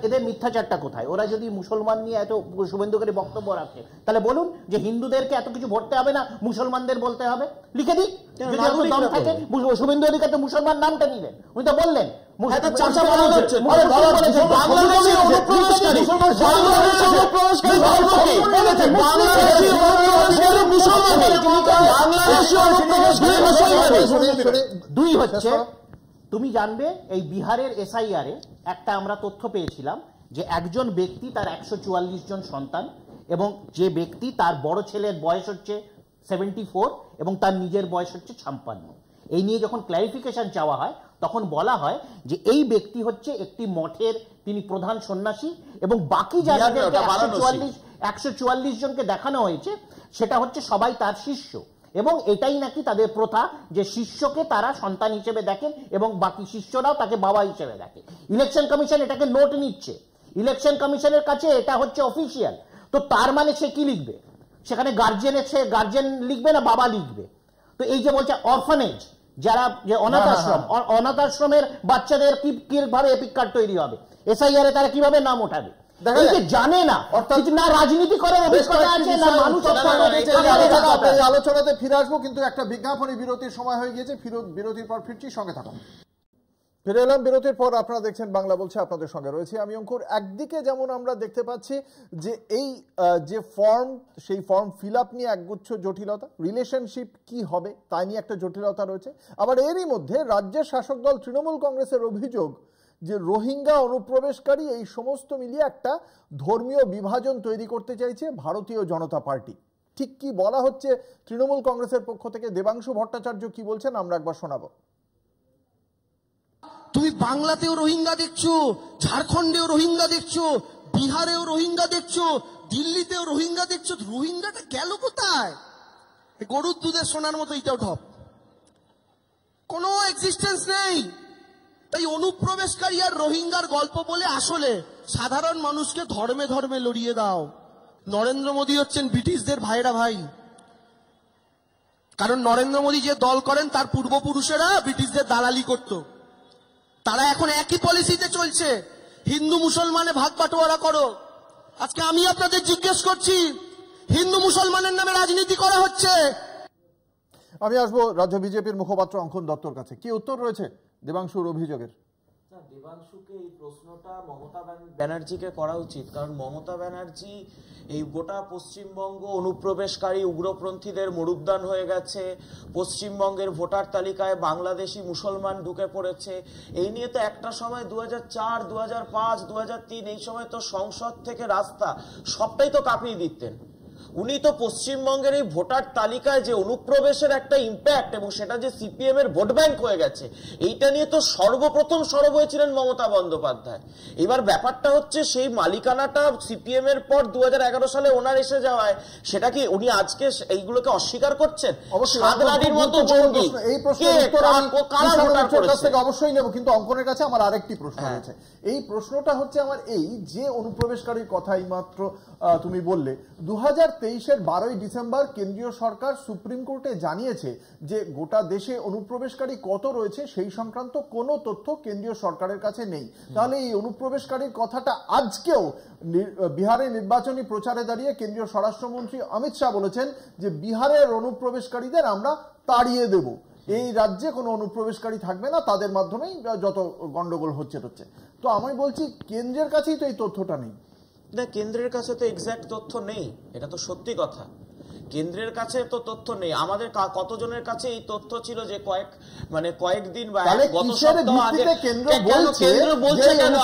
এদের মিথ্যাচারটা কোথায়? ওরা যদি মুসলমান নিয়ে এত শুভেন্দুকারী বক্তব্য রাখে, তাহলে বলুন যে হিন্দুদেরকে এত কিছু ভরতে হবে না, মুসলমানদের বলতে হবে, লিখে দিক। যদি দম থাকে শুভেন্দু অধিকার তো মুসলমান নামটা নিলেন, উনি তো বললেন দুই হচ্ছে, তুমি জানবে এই বিহারের এসআইআর এ একটা আমরা তথ্য পেয়েছিলাম যে একজন ব্যক্তি তার 144 জন সন্তান, এবং যে ব্যক্তি তার বড় ছেলের বয়স হচ্ছে 74 এবং তার নিজের বয়স হচ্ছে 56। এই নিয়ে যখন ক্ল্যারিফিকেশন চাওয়া হয় তখন বলা হয় যে এই ব্যক্তি হচ্ছে একটি মঠের তিনি প্রধান সন্ন্যাসী, এবং বাকি যাদেরকে 144 জনকে দেখানো হয়েছে সেটা হচ্ছে সবাই তার শিষ্য। এবং এটাই নাকি তাদের প্রথা যে শিষ্যকে তারা সন্তান হিসেবে দেখেন এবং বাকি শিষ্যরাও তাকে বাবা হিসেবে দেখে। ইলেকশন কমিশন এটাকে নোট নিচ্ছে, ইলেকশন কমিশনের কাছে এটা হচ্ছে অফিসিয়াল। তো তার মানে সে কি লিখবে সেখানে? গার্জেন লিখবে না বাবা লিখবে? তো এই যে বলছে অরফানেজ, যারা যে অনাথ আশ্রমের বাচ্চাদের কিভাবে এপিক কার্ড তৈরি হবে, এসআইআর এ তারা কিভাবে নাম ওঠাবে, জানে না, অর্থাৎ না রাজনীতি করার অভিজ্ঞতা আছে না মানুষের। আলোচনাতে ফিরে আসবো, কিন্তু একটা বিজ্ঞাপনী বিরতির সময় হয়ে গিয়েছে। বিরতির পর ফিরছি, সঙ্গে থাকুন। ফিরে এলাম বিরতির পর। আপনারা দেখছেন বাংলা বলছে, আপনাদের সঙ্গে রয়েছে আমি অঙ্কুর। একদিকে যেমন আমরা দেখতে পাচ্ছি যে এই যে ফর্ম, সেই ফর্ম ফিল আপ নিয়ে একগুচ্ছ জটিলতা, রিলেশনশিপ কি হবে তাই নিয়ে একটা জটিলতা রয়েছে। আবার এরই মধ্যে রাজ্যের শাসক দল তৃণমূল কংগ্রেসের অভিযোগ যে রোহিঙ্গা অনুপ্রবেশকারী, এই সমস্ত মিলিয়ে একটা ধর্মীয় বিভাজন তৈরি করতে চাইছে ভারতীয় জনতা পার্টি। ঠিক কি বলা হচ্ছে তৃণমূল কংগ্রেসের পক্ষ থেকে? দেবাংশু ভট্টাচার্য কি বলছেন আমরা একবার শোনাবো। তুমি বাংলাতেও রোহিঙ্গা দেখছো, ঝাড়খণ্ডেও রোহিঙ্গা দেখছো, বিহারেও রোহিঙ্গা দেখছো, দিল্লিতেও রোহিঙ্গা দেখছো। রোহিঙ্গাটা গেল কোথায়? গরুর দুধের সোনার মতো এটাও ঢপ, কোনো এক্সিস্টেন্স নেই। তাই অনুপ্রবেশকারী আর রোহিঙ্গার গল্প বলে আসলে সাধারণ মানুষকে ধর্মে ধর্মে লড়িয়ে দাও। নরেন্দ্র মোদী হচ্ছেন ব্রিটিশদের ভাইরা ভাই, কারণ নরেন্দ্র মোদী যে দল করেন তার পূর্বপুরুষেরা ব্রিটিশদের দালালি করত। তারা এখন একই পলিসিতে চলছে, হিন্দু মুসলমানে ভাগ বাটোয়ারা করো। আজকে আমি আপনাদের জিজ্ঞেস করছি, হিন্দু মুসলমানের নামে রাজনীতি করা হচ্ছে। আমি আসবো রাজ্য বিজেপির মুখপাত্র অঙ্কন দত্তর কাছে। কি উত্তর রয়েছে দেবাংশুর অভিযোগের? দেবাংশুকে এই প্রশ্নটা মমতা ব্যানার্জিকে করা উচিত, কারণ মমতা ব্যানার্জি এই গোটা পশ্চিমবঙ্গ অনুপ্রবেশকারী উগ্রপন্থীদের মরুদ্যান হয়ে গেছে, পশ্চিমবঙ্গের ভোটার তালিকায় বাংলাদেশি মুসলমান ঢুকে পড়েছে। এই নিয়ে তো একটা সময় 2004, 2005, 2003 এই সময় তো সংসদ থেকে রাস্তা সবটাই তো কাঁপিয়ে দিতেন। উনি তো পশ্চিমবঙ্গের এই ভোটার তালিকায় যে অনুপ্রবেশের একটা ইম্প্যাক্ট এবং সেটা যে সিপিএম এর ভোট ব্যাংক হয়ে গেছে, এইটা নিয়ে তো সর্বপ্রথম সরব হয়েছিলেন মমতা বন্দ্যোপাধ্যায়। এবার ব্যাপারটা হচ্ছে সেই মালিকানাটা সিপিএম এর পর 2011 সালে ওনার এসে যাওয়ায়, সেটা কি উনি আজকে এইগুলোকে অস্বীকার করছেন? সাদরাডির মতো জঙ্গি এই অবশ্যই নেব, কিন্তু অঙ্কনের কাছে আমার আরেকটি প্রশ্ন রয়েছে। এই প্রশ্নটা হচ্ছে আমার এই যে অনুপ্রবেশকারীর কথাই মাত্র তুমি বললে, 2023-এর 12ই ডিসেম্বর কেন্দ্রীয় সরকার সুপ্রিম কোর্টে জানিয়েছে যে গোটা দেশে অনুপ্রবেশকারী কত রয়েছে সেই সংক্রান্ত কোনো তথ্য কেন্দ্রীয় সরকারের কাছে নেই। তাহলে এই অনুপ্রবেশকারীর কথাটা আজকেও বিহারের নির্বাচনী প্রচারে দাঁড়িয়ে কেন্দ্রীয় স্বরাষ্ট্রমন্ত্রী অমিত শাহ বলেছেন যে বিহারের অনুপ্রবেশকারীদের আমরা তাড়িয়ে দেব, এই রাজ্যে কোনো অনুপ্রবেশকারী থাকবে না, তাদের মাধ্যমেই যত গন্ডগোল হচ্ছে। তো আমি বলছি কেন্দ্রের কাছেই তো এই তথ্যটা নেই। না, কেন্দ্রের কাছে তো এক্সাক্ট তথ্য নেই, এটা তো সত্যি কথা। কেন্দ্রের কাছে তো তথ্য নেই। আমাদের কতজনের কাছে এই তথ্য ছিল যে কয়েকদিন বা গত সপ্তাহ আগে কেন্দ্র বলছে কেন?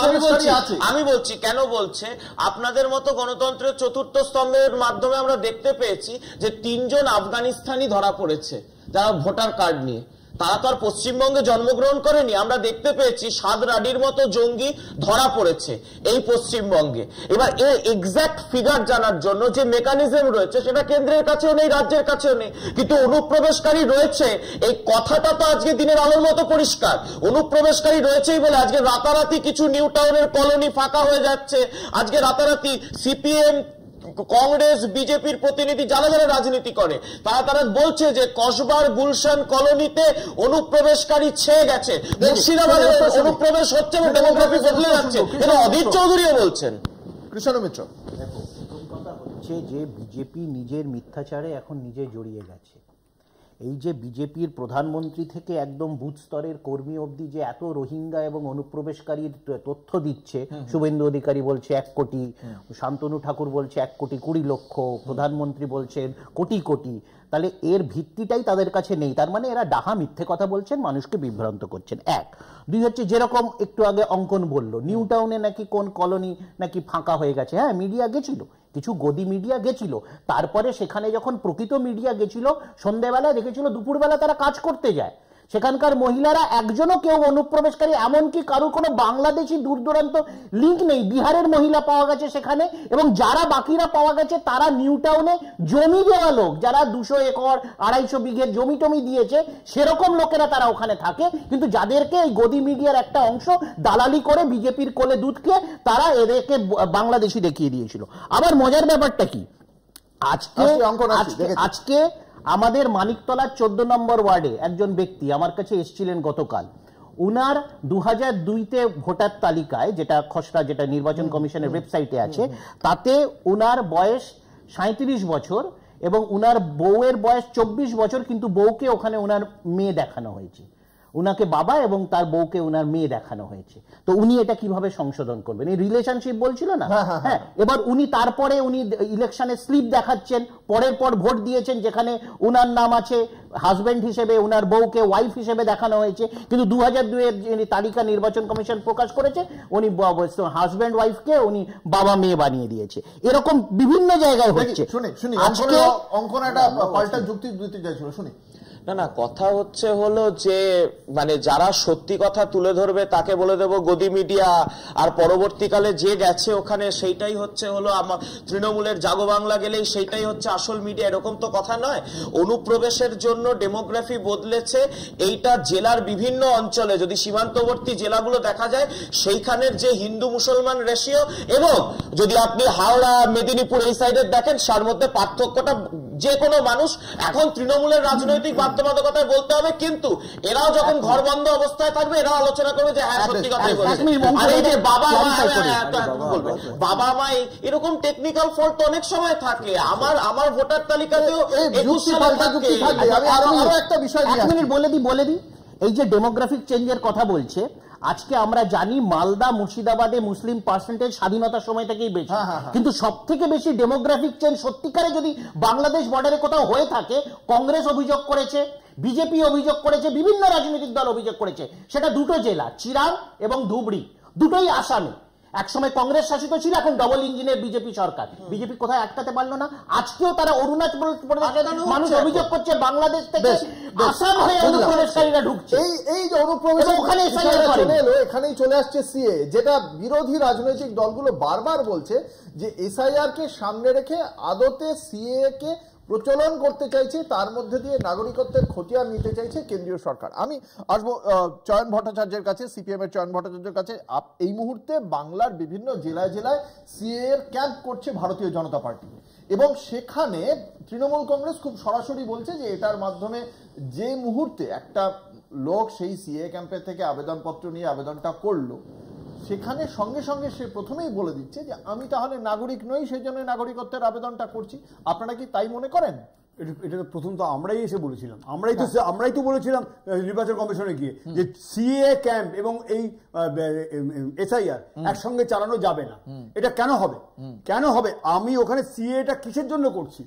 আমি বলছি কেন বলছে। আপনাদের মতো গণতন্ত্রের চতুর্থ স্তম্ভের মাধ্যমে আমরা দেখতে পেয়েছি যে 3 জন আফগানিস্তানি ধরা পড়েছে যারা ভোটার কার্ড নিয়ে। তারা তো আর পশ্চিমবঙ্গে জন্মগ্রহণ করেনি। আমরা দেখতে পেয়েছি সাদরাডির মতো জঙ্গি ধরা পড়েছে এই পশ্চিমবঙ্গে। এবার এই এক্সাক্ট ফিগার জানার জন্য যে মেকানিজম রয়েছে সেটা কেন্দ্রের কাছেও নেই, রাজ্যের কাছেও নেই। কিন্তু অনুপ্রবেশকারী রয়েছে এই কথাটা তো আজকে দিনের আলোর মতো পরিষ্কার। অনুপ্রবেশকারী রয়েছেই বলে আজকে রাতারাতি কিছু নিউ টাউনের কলোনি ফাঁকা হয়ে যাচ্ছে। আজকে রাতারাতি সিপিএম, কংগ্রেস, বিজেপির প্রতিনিধি যারা যারা রাজনীতি করে তারা বলছে যে কসবার গুলশান কলোনিতে অনুপ্রবেশকারী ছেয়ে গেছে, মুর্শিদাবাদে অনুপ্রবেশ হচ্ছে এবং ডেমোগ্রাফি বদলে যাচ্ছে। এটা অধীর চৌধুরীও বলছেন। কৃষ্ণ মিত্র, দেখো প্রথম কথা হচ্ছে যে বিজেপি নিজের মিথ্যাচারে এখন নিজে জড়িয়ে গেছে। এই যে বিজেপির প্রধানমন্ত্রী থেকে একদম বুথ স্তরের কর্মী অবধি যে এত রোহিঙ্গা এবং অনুপ্রবেশকারীর তথ্য দিচ্ছে, শুভেন্দু অধিকারী বলছে 1 কোটি, শান্তনু ঠাকুর বলছে 1 কোটি 20 লক্ষ, প্রধানমন্ত্রী বলছেন কোটি কোটি, তাহলে এর ভিত্তিটাই তাদের কাছে নেই। তার মানে এরা ডাহা মিথ্যে কথা বলছেন, মানুষকে বিভ্রান্ত করছেন। 1, 2 হচ্ছে যেরকম একটু আগে অঙ্কন বলল, নিউ টাউনে নাকি কোন কলোনি নাকি ফাঁকা হয়ে গেছে। হ্যাঁ, মিডিয়া গেছিল, কিছু গদি মিডিয়া গেছিল, তারপরে সেখানে যখন প্রকৃত মিডিয়া গেছিল সন্ধ্যাবেলা দেখেছিল দুপুরবেলা তারা কাজ করতে যায়। সেখানকার মহিলারা একজনও কেউ অনুপ্রবেশকারী, এমনকি কারোর কোনো বাংলাদেশি দূর দূরান্ত লিঙ্ক নেই। বিহারের মহিলা পাওয়া গেছে সেখানে, এবং যারা বাকিরা পাওয়া গেছে তারা নিউ টাউনে জমি দেওয়া লোক, যারা 200 একর 250 বিঘের জমি টমি দিয়েছে সেরকম লোকেরা তারা ওখানে থাকে, কিন্তু যাদেরকে এই গদি মিডিয়ার একটা অংশ দালালি করে বিজেপির কোলে দুধ খেয়ে তারা এদেরকে বাংলাদেশি দেখিয়ে দিয়েছিল। আবার মজার ব্যাপারটা কি, আজকে আমাদের মানিকতলার 14 নম্বর ওয়ার্ডে একজন ব্যক্তি আমার কাছে এসেছিলেন গতকাল। উনার 2002-তে ভোটার তালিকায়, যেটা খসড়া, যেটা নির্বাচন কমিশনের ওয়েবসাইটে আছে, তাতে উনার বয়স 37 বছর এবং উনার বউয়ের বয়স 24 বছর, কিন্তু বউকে ওখানে উনার মেয়ে দেখানো হয়েছে। উনাকে বাবা এবং তার বউকে উনার মেয়ে দেখানো হয়েছে। তো উনি এটা কিভাবে সংশোধন করবেন? এই রিলেশনশিপ বলছিল না, হ্যাঁ। এবার উনি তারপরে উনি ইলেকশনে স্লিপ দেখাচ্ছেন, পরের পর ভোট দিয়েছেন যেখানে উনার নাম আছে হাজব্যান্ড হিসেবে, উনার বউকে ওয়াইফ হিসেবে দেখানো হয়েছে, কিন্তু 2002-এর যে তালিকা নির্বাচন কমিশন প্রকাশ করেছে উনি হাজব্যান্ড ওয়াইফকে উনি বাবা মেয়ে বানিয়ে দিয়েছে। এরকম বিভিন্ন জায়গায় হচ্ছে। শুনি অঙ্কন একটা পাল্টা যুক্তি দিতে চাইছিল, শুনি। না, কথা হলো যে মানে যারা সত্যি কথা তুলে ধরবে তাকে বলে দেবো গদি মিডিয়া, আর পরবর্তীকালে যে গেছে ওখানে সেইটাই হলো আমার তৃণমূলের জাগো বাংলা গেলেই সেইটাই হচ্ছে আসল মিডিয়া, এরকম তো কথা নয়। অনুপ্রবেশের জন্য ডেমোগ্রাফি বদলেছে। এইটা জেলার বিভিন্ন অঞ্চলে, যদি সীমান্তবর্তী জেলাগুলো দেখা যায় সেইখানের যে হিন্দু মুসলমান রেশিও, এবং যদি আপনি হাওড়া মেদিনীপুর এই সাইডে দেখেন, তার মধ্যে পার্থক্যটা যে কোনো মানুষ এখন তৃণমূলের রাজনৈতিক বাধ্যবাধকতায় বলতে হবে, কিন্তু এরাও যখন ঘর বন্ধ অবস্থায় থাকবে এরাও আলোচনা করবে যে হ্যাঁ সত্যি কথাই বলেছে। আর এই যে বাবা মা এরকম টেকনিক্যাল ফল্ট অনেক সময় থাকে। আমার ভোটার তালিকাতেও 21 সাল থাকে। একটা বিষয় বলে দিই, এই যে ডেমোগ্রাফিক চেঞ্জের কথা বলছে, আজকে আমরা জানি মালদা মুর্শিদাবাদে মুসলিম পার্সেন্টেজ স্বাধীনতার সময় থেকেই বেশি, কিন্তু সব থেকে বেশি ডেমোগ্রাফিক চেঞ্জ সত্যিকারে যদি বাংলাদেশ বর্ডারে কোথাও হয়ে থাকে, কংগ্রেস অভিযোগ করেছে, বিজেপি অভিযোগ করেছে, বিভিন্ন রাজনৈতিক দল অভিযোগ করেছে, সেটা দুটো জেলা চিরাং এবং ধুবড়ি, দুটোই আসামে। একসময় কংগ্রেস শাসিত ছিল, এখন ডবল ইঞ্জিনের বিজেপি সরকার। বিজেপি কোথায় আটকাতে পারলো না। আজকেও তারা অরুণাচল প্রদেশের মানুষ অভিযোগ করছে বাংলাদেশ থেকে আসাম হয়ে অনুপ্রবেশকারীরা ঢুকছে। এই যে অনুপ্রবেশ এখানেই চলে আসছে সিএ, যেটা বিরোধী রাজনৈতিক দলগুলো বারবার বলছে যে এসআইআর কে সামনে রেখে আদতে সিএ কে প্রচলন করতে চাইছে, তার মধ্যে দিয়ে নাগরিকত্বের খতিয়ান নিতে চাইছে কেন্দ্রীয় সরকার। আমি আসবো চয়ন ভট্টাচার্যের কাছে, সিপিএম এর চয়ন ভট্টাচার্যের কাছে। এই মুহূর্তে বাংলার বিভিন্ন জেলায় জেলায় সিএ এর ক্যাম্প করছে ভারতীয় জনতা পার্টি, এবং সেখানে তৃণমূল কংগ্রেস খুব সরাসরি বলছে যে এটার মাধ্যমে যে মুহূর্তে একটা লোক সেই সিএ ক্যাম্পের থেকে আবেদনপত্র নিয়ে আবেদনটা করলো, সেখানে সঙ্গে সঙ্গে সে প্রথমেই বলে দিচ্ছে যে আমি তাহলে নাগরিক নই, সেই জন্য নাগরিকত্বের আবেদনটা করছি। আপনারা কি তাই মনে করেন? এটা তো প্রথম তো আমরাই এসে বলেছিলাম, আমরাই তো বলেছিলাম নির্বাচন কমিশনে গিয়ে যে সিএ ক্যাম্প এবং এই এসআইআর একসঙ্গে চালানো যাবে না। এটা কেন হবে? আমি ওখানে সিএটা কিসের জন্য করছি?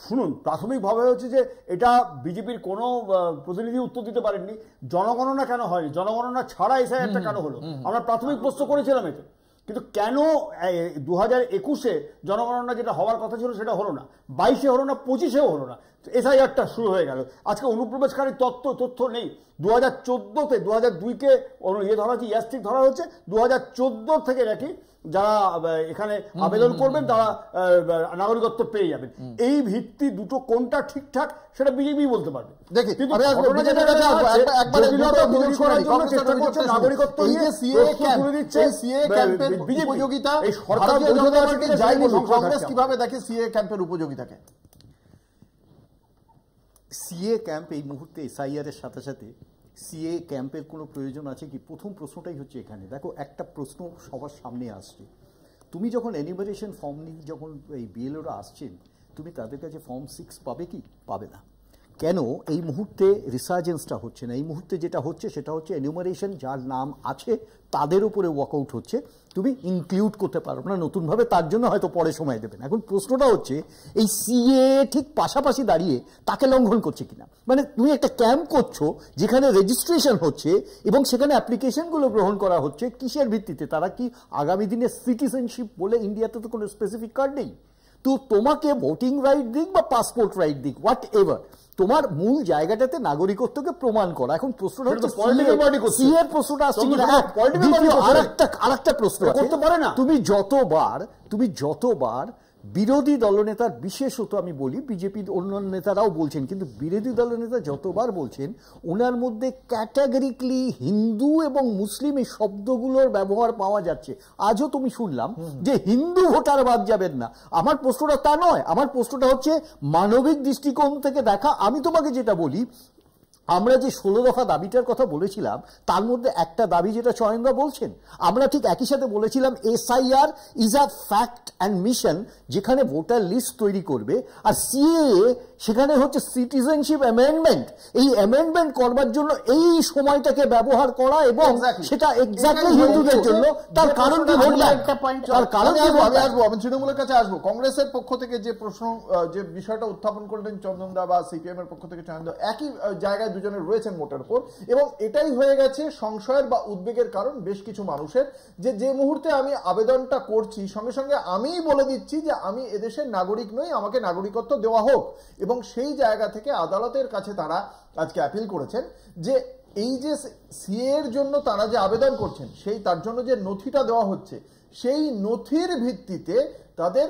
শুনুন, প্রাথমিকভাবে হচ্ছে যে এটা বিজেপির কোনো প্রতিনিধি উত্তর দিতে পারেননি। জনগণনা কেন হয়নি? জনগণনা ছাড়া এসআইআরটা কেন হলো? আমরা প্রাথমিক প্রশ্ন করেছিলাম এতে, কিন্তু কেন 2021-এ জনগণনা যেটা হওয়ার কথা ছিল সেটা হলো না, 22-এ হলো না, 25-এও হলো না, এসআইআরটা শুরু হয়ে গেল। আজকে অনুপ্রবেশকারী তথ্য নেই। 2014-তে 2002-কে ধরা হচ্ছে, ইয়াস্টিক ধরা হচ্ছে 2014 থেকে নাকি যারা এখানে আবেদন করবেন তারা নাগরিকত্ব পেয়ে যাবেন। এই ভিত্তি দুটো কোনটা ঠিকঠাক সেটা বিজেপি বলতে পারবে। দেখি কিভাবে দেখে সিএ ক্যাম্পের উপযোগিতাকে। সিএ ক্যাম্প এই মুহূর্তে এসআইআর এর সাথে সাথে সিএ ক্যাম্পের কোনো প্রয়োজন আছে কি? প্রথম প্রশ্নটাই হচ্ছে এখানে। দেখো, একটা প্রশ্ন সবার সামনে আসছে, তুমি যখন এনিমারেশন ফর্ম নিয়ে যখন এই বিএলওরা আসছেন, তুমি তাদের কাছে ফর্ম 6 পাবে কি? পাবে না। কেন? এই মুহূর্তে রিসার্জেন্সটা হচ্ছে না। এই মুহূর্তে যেটা হচ্ছে সেটা হচ্ছে এনিমারেশন যার নাম আছে তাদের উপরে ওয়ার্কআউট হচ্ছে, তুমি ইনক্লুড করতে পারো না নতুনভাবে, তার জন্য হয়তো পরে সময় দেবেন। এখন প্রশ্নটা হচ্ছে এই সিএ ঠিক পাশাপাশি দাঁড়িয়ে তাকে লঙ্ঘন করছে কিনা। মানে তুমি একটা ক্যাম্প করছো যেখানে রেজিস্ট্রেশন হচ্ছে এবং সেখানে অ্যাপ্লিকেশনগুলো গ্রহণ করা হচ্ছে, কিসের ভিত্তিতে? তারা কি আগামী দিনে সিটিজেনশিপ বলে, ইন্ডিয়াতে তো কোনো স্পেসিফিক কার্ড নেই, তো তোমাকে ভোটিং রাইট দিক বা পাসপোর্ট রাইট দিক, হোয়াট এভার, তোমার মূল জায়গাটাতে নাগরিকত্বকে প্রমাণ করা। এখন প্রশ্নটা হচ্ছে সি এর প্রশ্নটা আসছে আরেকটা প্রশ্ন করতে পারে না। তুমি যতবার বিরোধী দলনেতার, বিশেষত আমি বলি বিজেপির অন্যান্য নেতারাও বলছেন, কিন্তু বিরোধী দলনেতা যতবার বলছেন ওনার মধ্যে ক্যাটাগরিক্যালি হিন্দু এবং মুসলিম এই শব্দগুলোর ব্যবহার পাওয়া যাচ্ছে। আজও তুমি শুনলাম যে হিন্দু ভোটার বাদ যাবেন না। আমার প্রশ্নটা তা নয়, আমার প্রশ্নটা হচ্ছে মানবিক দৃষ্টিকোণ থেকে দেখা। আমি তোমাকে যেটা বলি, আমরা যে 16 দফা দাবিটার কথা বলেছিলাম তার মধ্যে একটা দাবি যেটা চয়নদা বলছেন, আমরা ঠিক একই সাথে বলেছিলাম SIR is a fact and mission, যেখানে ভোটার লিস্ট তৈরি করবে, আর সিএএ সেখানে হচ্ছে সিটিজেনশিপ অ্যামেন্ডমেন্ট। এই অ্যামেন্ডমেন্ট করবার জন্য এই সময়টাকে ব্যবহার করা এবং সেটা এক্স্যাক্টলি হিন্দুদের জন্য। তার কারণ কি আমি তৃণমূলের কাছে আসবো। কংগ্রেসের পক্ষ থেকে যে প্রশ্ন, যে বিষয়টা উত্থাপন করলেন চন্দনদা বা সিপিএম এর পক্ষ থেকে চয়নদা, একই জায়গায় দুজনে রয়েছেন মোটের উপর, এবং এটাই হয়ে গেছে সংশয়ের বা উদ্বেগের কারণ বেশ কিছু মানুষের, যে মুহূর্তে আমি আবেদনটা করছি সঙ্গে সঙ্গে আমিই বলে দিচ্ছি যে আমি এদেশের নাগরিক নই, আমাকে নাগরিকত্ব দেওয়া হোক। এবং সেই জায়গা থেকে আদালতের কাছে তারা আজকে অ্যাপিল করেছেন যে এই যে সিএ এর জন্য তারা যে আবেদন করছেন, সেই তার জন্য যে নথিটা দেওয়া হচ্ছে, সেই নথির ভিত্তিতে তাদের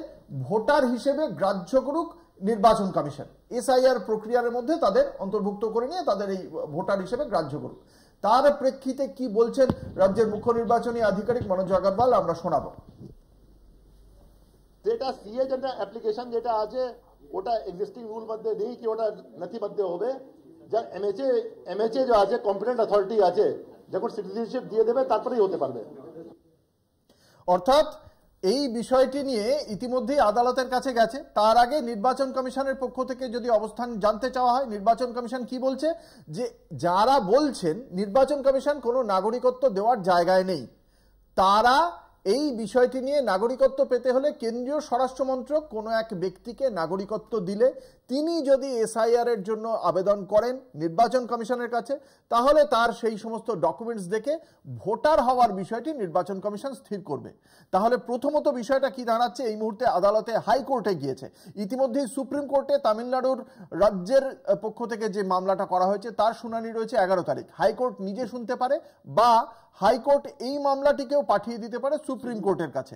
ভোটার হিসেবে গ্রাহ্য করুক নির্বাচন কমিশন। এসআইআর প্রক্রিয়ার মধ্যে তাদের অন্তর্ভুক্ত করে নিয়ে তাদের এই ভোটার হিসেবে গ্রাহ্য করুক। তার প্রেক্ষিতে কি বলছেন রাজ্যের মুখ্য নির্বাচনী আধিকারিক মনোজ আগরওয়াল, আমরা শোনাবো। যেটা সিএ যেটা অ্যাপ্লিকেশন যেটা আছে ওটা এক্সিস্টিং রুল মধ্যে নেই কি ওটা নথিবদ্ধ হবে। যা এমএচএ যে আছে, কম্পিটেন্ট অথরিটি আছে, যখন সিটিজেনশিপ দিয়ে দেবে তারপরেই হতে পারবে। অর্থাৎ এই বিষয়টি নিয়ে ইতিমধ্যেই আদালতের কাছে গেছে। তার আগে নির্বাচন কমিশনের পক্ষ থেকে যদি অবস্থান জানতে চাওয়া হয়, নির্বাচন কমিশন কি বলছে, যে যারা বলছেন নির্বাচন কমিশন কোনো নাগরিকত্ব দেওয়ার জায়গায় নেই, তারা এই বিষয়টি নিয়ে নাগরিকত্ব পেতে হলে কেন্দ্রীয় স্বরাষ্ট্র মন্ত্রক কোনো এক ব্যক্তিকে নাগরিকত্ব দিলে তিনি যদি এসআইআর এর জন্য আবেদন করেন নির্বাচন কমিশনের কাছে, তাহলে তার সেই সমস্ত ডকুমেন্টস দেখে ভোটার হওয়ার বিষয়টি নির্বাচন কমিশন স্থির করবে। তাহলে প্রথমত বিষয়টা কি দাঁড়াচ্ছে, এই মুহূর্তে আদালতে হাইকোর্টে গিয়েছে, ইতিমধ্যেই সুপ্রিম কোর্টে তামিলনাড়ুর রাজ্যের পক্ষ থেকে যে মামলাটা করা হয়েছে তার শুনানি রয়েছে 11 তারিখ। হাইকোর্ট নিজে শুনতে পারে বা হাইকোর্ট এই মামলাটিকেও পাঠিয়ে দিতে পারে সুপ্রিম কোর্টের কাছে।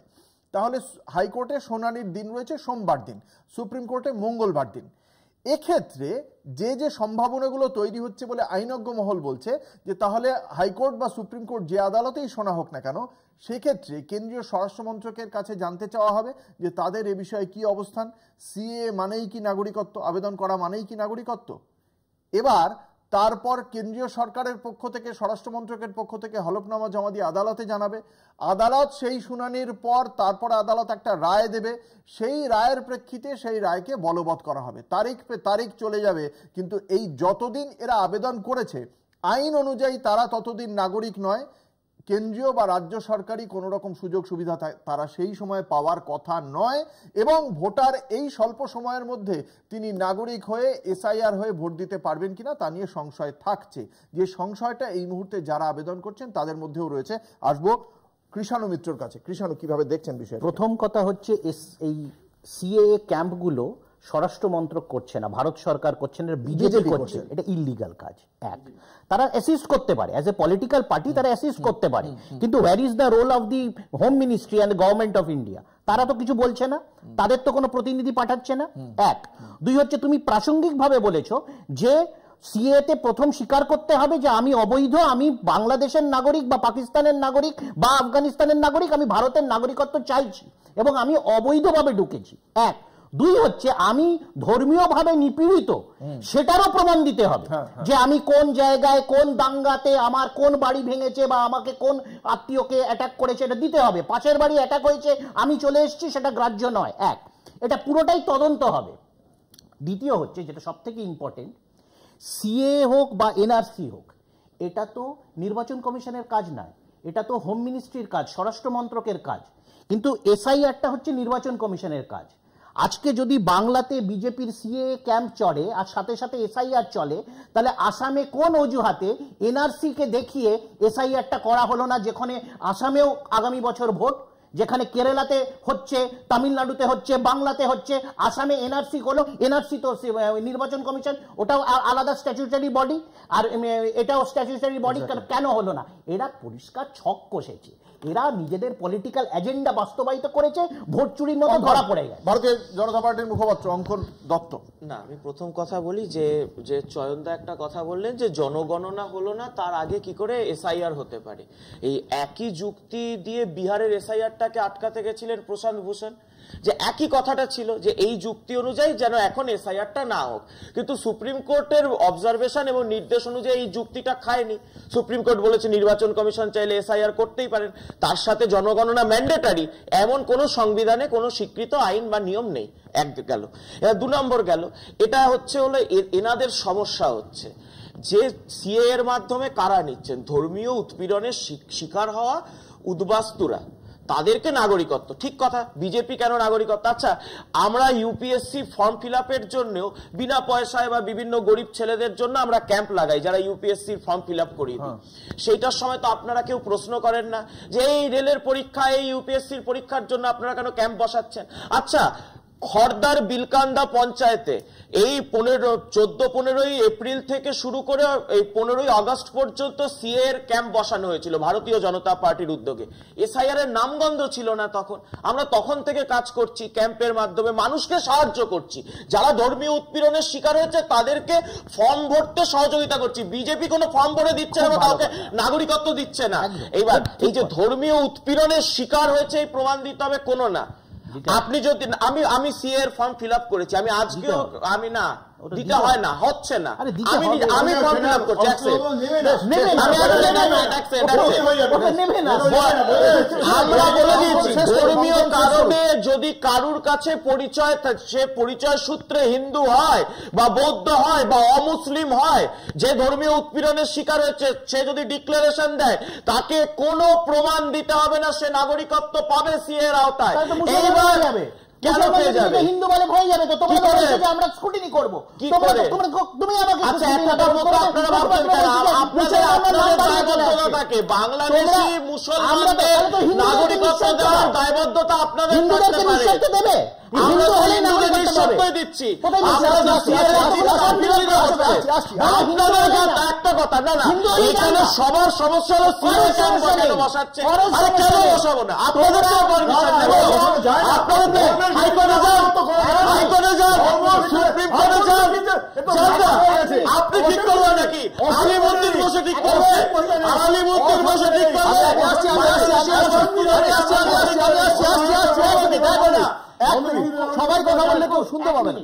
তাহলে হাইকোর্টে শুনানির দিন রয়েছে সোমবার দিন, সুপ্রিম কোর্টে মঙ্গলবার দিন। এক্ষেত্রে যে সম্ভাবনাগুলো তৈরি হচ্ছে বলে আইনজ্ঞ মহল বলছে যে তাহলে হাইকোর্ট বা সুপ্রিম কোর্ট যে আদালতেই শোনা হোক না কেন, সেক্ষেত্রে কেন্দ্রীয় স্বরাষ্ট্র মন্ত্রকের কাছে জানতে চাওয়া হবে যে তাদের এ বিষয়ে কি অবস্থান। সিএ মানেই কি নাগরিকত্ব, আবেদন করা মানেই কি নাগরিকত্ব। এবার তারপর কেন্দ্রীয় সরকারের পক্ষ থেকে, স্বরাষ্ট্র মন্ত্রকের পক্ষ থেকে হলফনামা জমা দিয়ে আদালতে জানাবে। আদালত সেই শুনানির পর তারপর আদালত একটা রায় দেবে, সেই রায়ের প্রেক্ষিতে সেই রায়কে বলবৎ করা হবে। তারিখ চলে যাবে, কিন্তু এই যতদিন এরা আবেদন করেছে আইন অনুযায়ী তারা ততদিন নাগরিক নয়। কেন্দ্রীয় বা রাজ্য সরকারি কোনো রকম সুযোগ সুবিধা তারা সেই সময় পাওয়ার কথা নয়, এবং ভোটার এই স্বল্প সময়ের মধ্যে তিনি নাগরিক হয়ে এসআইআর হয়ে ভোট দিতে পারবেন কিনা তা নিয়ে সংশয় থাকছে। যে সংশয়টা এই মুহূর্তে যারা আবেদন করছেন তাদের মধ্যেও রয়েছে। আসবো কৃষাণু মিত্রর কাছে। কৃষাণু, কিভাবে দেখছেন বিষয়? প্রথম কথা হচ্ছে এই সিএএ ক্যাম্পগুলো স্বরাষ্ট্র মন্ত্রক করছে না, ভারত সরকার করছে না, বিজেপি করছে। এটা ইললিগাল কাজ। এক, তারা অ্যাসিস্ট করতে পারে, অ্যাজ এ পলিটিক্যাল পার্টি তারা অ্যাসিস্ট করতে পারে, কিন্তু where is the role of the home ministry and government of India? তারা তো কিছু বলছে না, তাদের তো কোনো প্রতিনিধি পাঠাচ্ছে না। এক। দুই হচ্ছে, তুমি প্রাসঙ্গিকভাবে বলেছো যে সিএতে প্রথম স্বীকার করতে হবে যে আমি অবৈধ, আমি বাংলাদেশের নাগরিক বা পাকিস্তানের নাগরিক বা আফগানিস্তানের নাগরিক, আমি ভারতের নাগরিকত্ব চাইছি এবং আমি অবৈধভাবে ঢুকেছি। এক। দুই হচ্ছে, আমি ধর্মীয়ভাবে নিপীড়িত, সেটারও প্রমাণ দিতে হবে যে আমি কোন জায়গায়, কোন দাঙ্গাতে আমার কোন বাড়ি ভেঙেছে বা আমাকে কোন আত্মীয়কে অ্যাটাক করেছে, এটা দিতে হবে। পাশের বাড়ি অ্যাটাক হয়েছে, আমি চলে এসেছি, সেটা গ্রাহ্য নয়। এক, এটা পুরোটাই তদন্ত হবে। দ্বিতীয় হচ্ছে, যেটা সব থেকে ইম্পর্টেন্ট, সিএ হোক বা এনআরসি হোক, এটা তো নির্বাচন কমিশনের কাজ নয়, এটা তো হোম মিনিস্ট্রির কাজ, স্বরাষ্ট্র মন্ত্রকের কাজ। কিন্তু এসআইআরটা হচ্ছে নির্বাচন কমিশনের কাজ। আজকে যদি বাংলাতে বিজেপির সিএ ক্যাম্প চলে আর সাথে সাথে এসআইআর চলে, তাহলে আসামে কোন অজুহাতে এনআরসি কে দেখিয়ে এসআইআরটা করা হলো না, যেখানে আসামেও আগামী বছর ভোট, যেখানে কেরালাতে হচ্ছে, তামিলনাড়ুতে হচ্ছে, বাংলাতে হচ্ছে, আসামে এনআরসি হলো, এনআরসি তো নির্বাচন কমিশন ওটাও আলাদা স্ট্যাচুটারি বডি, আর এটাও স্ট্যাচুটারি বডি, কেন হলো না? এরা পরিষ্কার ছক কষেছে, এরা নিজেদের পলিটিক্যাল এজেন্ডা বাস্তবায়িত করেছে, ভোট চুরির মতো ধরা পড়ে গেছে। ভারতীয় জনতা পার্টির মুখপাত্র অঙ্কন দত্ত। না, আমি প্রথম কথা বলি যে চয়নদা একটা কথা বললেন যে জনগণনা হলো না, তার আগে কি করে এসআইআর হতে পারে। এই একই যুক্তি দিয়ে বিহারের এসআইআরটাকে আটকাতে গেছিলেন প্রশান্ত ভূষণ, যে একই কথাটা ছিল যে এই যুক্তি অনুযায়ী যেন এখন এসআইআরটা না হোক, কিন্তু সুপ্রিম কোর্টের অবজারভেশন এবং নির্দেশ অনুযায়ী এই যুক্তিটা খায়নি। সুপ্রিম কোর্ট বলেছে নির্বাচন কমিশন চাইলে এসআইআর করতেই পারেন, তার সাথে জনগণনা ম্যান্ডেটারি এমন কোনো সংবিধানে কোনো স্বীকৃত আইন বা নিয়ম নেই। এক গেল। এবার 2 নম্বর গেল, এটা হচ্ছে হলো এনাদের সমস্যা হচ্ছে যে সিএ এর মাধ্যমে কারা নিচ্ছেন, ধর্মীয় উৎপীড়নের শিকার হওয়া উদ্বাস্তুরা, তাদেরকে নাগরিকত্ব। ঠিক কথা, বিজেপি কেন নাগরিকত্ব? আচ্ছা, আমরা ইউপিএসসি ফর্ম ফিল আপের জন্য বিনা পয়সায় বা বিভিন্ন গরিব ছেলেদের জন্য আমরা ক্যাম্প লাগাই, যারা ইউপিএসসির ফর্ম ফিল আপ করিয়ে দিই। সেইটার সময় তো আপনারা কেউ প্রশ্ন করেন না যে এই রেলের পরীক্ষা, এই ইউপিএসসির পরীক্ষার জন্য আপনারা কেন ক্যাম্প বসাচ্ছেন? আচ্ছা, খড়দার বিলকান্দা পঞ্চায়েতে এই 14-15 এপ্রিল থেকে শুরু করে এই 15 আগস্ট পর্যন্ত সিএ এর ক্যাম্প বসানো হয়েছিল ভারতীয় জনতা পার্টির উদ্যোগে। এসআইআর এর নামগন্ধ ছিল না তখন। আমরা তখন থেকে কাজ করছি, ক্যাম্পের মাধ্যমে মানুষকে সাহায্য করছি, যারা ধর্মীয় উৎপীড়নের শিকার হয়েছে তাদেরকে ফর্ম ভরতে সহযোগিতা করছি। বিজেপি কোনো ফর্ম ভরে দিচ্ছে না, কাউকে নাগরিকত্ব দিচ্ছে না। এইবার এই যে ধর্মীয় উৎপীড়নের শিকার হয়েছে এই প্রমাণ দিতে হবে কোনো না। আপনি যদি আমি সিএ এর ফর্ম ফিল আপ করেছি, আমি আজকেও আমি না দিতে হয় না, হচ্ছে না, আমি ফর্ম ফিল আপ করছি। আমরা বলে দিয়েছি ধর্মীয় কারণে যদি কারুর কাছে পরিচয়, সে পরিচয় সূত্রে হিন্দু হয় বা বৌদ্ধ হয় বা অমুসলিম হয়, যে ধর্মীয় উৎপীড়নের শিকার হয়েছে, সে যদি ডিক্লারেশন দেয় তাকে কোনো প্রমাণ দিতে হবে না, সে নাগরিকত্ব পাবে সিএ এর আওতায়। এইবার কেন পেয়ে যাবে? হিন্দু বলে হয়ে যাবে তো তোমরা আমরা স্কুটিনি করব কি করে? তুমি আমাকে আচ্ছা একটা কথা আপনারা ভাবছেন আপনাদের দায়বদ্ধতা থাকে, বাংলাদেশি মুসলমানদের নাগরিকত্ব দেওয়ার দায়বদ্ধতা আপনাদের থাকতে পারে। আমরা নিঃশব্দই দিচ্ছি, একটা কথা না না, এখানে সবার সমস্যা হলো কেন বসাচ্ছে, আরে কেন বসাবো না? আপনাদের তো পারমিশন নেব, আপনাদের হাইকোর্টে যান, হাইকোর্টে যান, সুপ্রিম কোর্টে যান, আপনি ঠিক করবেন নাকি? আলী মন্দির বসে ঠিক করবে, আলী মন্দির বসে ঠিক করবে। সবাই কথা বললে কেউ শুনতে পাবে না।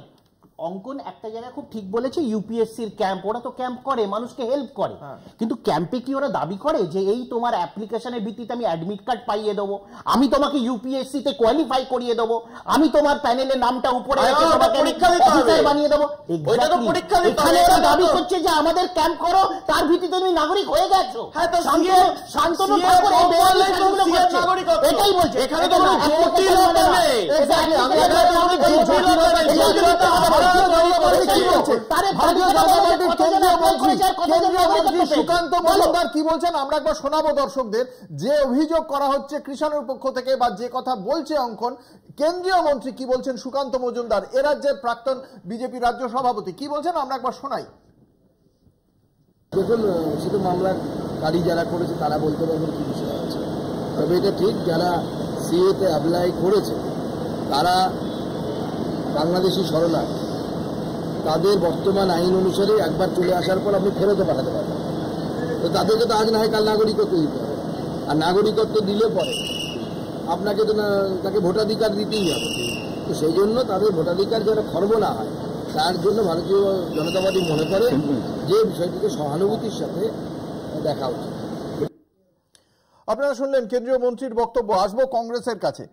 অঙ্কন একটা জায়গায় খুব ঠিক বলেছে, ইউপিএসসির ক্যাম্প, ওরা তো ক্যাম্প করে, মানুষকে হেল্প করে, কিন্তু ক্যাম্পে কি ওরা দাবি করে যে এই তোমার অ্যাপ্লিকেশনের ভিত্তিতে আমি অ্যাডমিট কার্ড পাইয়ে দেবো, আমি তোমাকে ইউপিএসসি তে কোয়ালিফাই করিয়ে দেবো, আমি তোমার প্যানেলের নামটা উপরে বানিয়ে দেবো? এখানে ওরা দাবি করছে যে আমাদের ক্যাম্প করো, তার ভিত্তিতে তুমি নাগরিক হয়ে গেছো। শান্তনু ঠাকুর এটাই বলছে, এখানে তো সুকান্ত মজুমদার কি বলছেন আমরা একবার শোনাবো দর্শকদের। যে অভিযোগ করা হচ্ছে কৃষাণের পক্ষ থেকে বা যে কথা বলছে অঙ্কন, কেন্দ্রীয় মন্ত্রী কি বলছেন সুকান্ত মজুমদার, এ রাজ্যের প্রাক্তন বিজেপি রাজ্য সভাপতি কি বলছেন আমরা একবার শোনাই। দেখুন, শুধু মামলাকারী যারা করেছে তারা বলতে পারবেন কি বিষয় আছে, তবে এটা ঠিক যারা সিএতে অ্যাপ্লাই করেছে তারা বাংলাদেশি শরণার্থী, তাদের বর্তমান আইন অনুসারে একবার চলে আসার পর আপনি ফেরতও পাঠাতে পারবেন, তো তাদেরকে তো আজ না হয় কাল নাগরিকত্ব দিতে হবে, আর নাগরিকত্ব দিলে পরে আপনাকে তো তাকে ভোটাধিকার দিতেই হবে, তো সেই জন্য তাদের ভোটাধিকার যেন খর্ব না হয় তার জন্য ভারতীয় জনতা পার্টি মনে করে যে বিষয়টিকে সহানুভূতির সাথে দেখা উচিত। আপনারা শুনলেন কেন্দ্রীয় মন্ত্রীর বক্তব্য। আসবো কংগ্রেসের কাছে।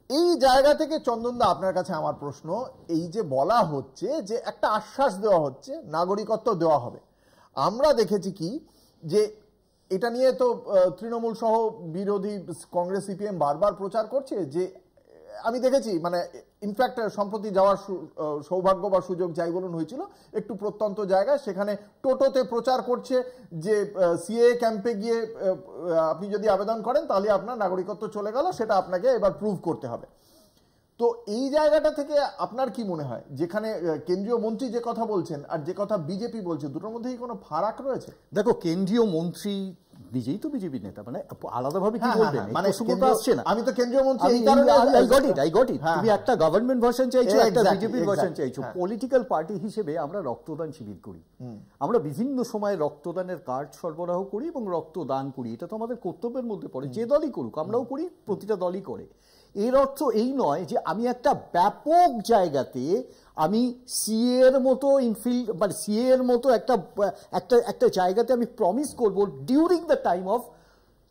এই জায়গা থেকে চন্দনদা আপনার কাছে আমার প্রশ্ন, এই যে বলা হচ্ছে যে একটা আশ্বাস দেওয়া হচ্ছে নাগরিকত্ব দেওয়া হবে, আমরা দেখেছি কি যে এটা নিয়ে তো তৃণমূল সহ বিরোধী কংগ্রেস সিপিএম বারবার প্রচার করছে যে আমি দেখেছি মানে ইনফ্যাক্ট সম্প্রতি যাওয়ার সৌভাগ্য বা সুযোগ যাই বলুন হয়েছিল একটু প্রত্যন্ত জায়গায়, সেখানে টোটোতে প্রচার করছে যে সিএ ক্যাম্পে গিয়ে আপনি যদি আবেদন করেন তাহলে আপনার নাগরিকত্ব চলে গেল, সেটা আপনাকে এবার প্রুভ করতে হবে। তো এই জায়গাটা থেকে আপনার কি মনে হয়, যেখানে কেন্দ্রীয় মন্ত্রী যে কথা বলছেন আর যে কথা বিজেপি বলছে, দুটোর মধ্যে কি কোনো ফারাক রয়েছে? দেখো, কেন্দ্রীয় মন্ত্রী নিজেই তো বিজেপি নেতা, মানে আলাদাভাবে কি বলবেন, মানে সুবিধা আসছে না। আমি তো কেন্দ্রীয় মন্ত্রী, আই গট ইট। তুমি একটা গভর্নমেন্ট ভার্সন চাইছো, একটা বিজেপির ভার্সন চাইছো। পলিটিক্যাল পার্টি হিসেবে আমরা রক্তদান শিবির করি, আমরা বিভিন্ন সময় রক্তদানের কার্ড সরবরাহ করি এবং রক্তদান করি, এটা তো আমাদের কর্তব্যের মধ্যে পড়ে, যে দলই করুক, আমরাও করি, প্রতিটা দলই করে। এর অর্থ এই নয় যে আমি একটা ব্যাপক জায়গাতে আমি সিএ এর মতো মানে সিএ এর মতো একটা জায়গাতে আমি প্রমিস করব ডিউরিং দ্য টাইম অফ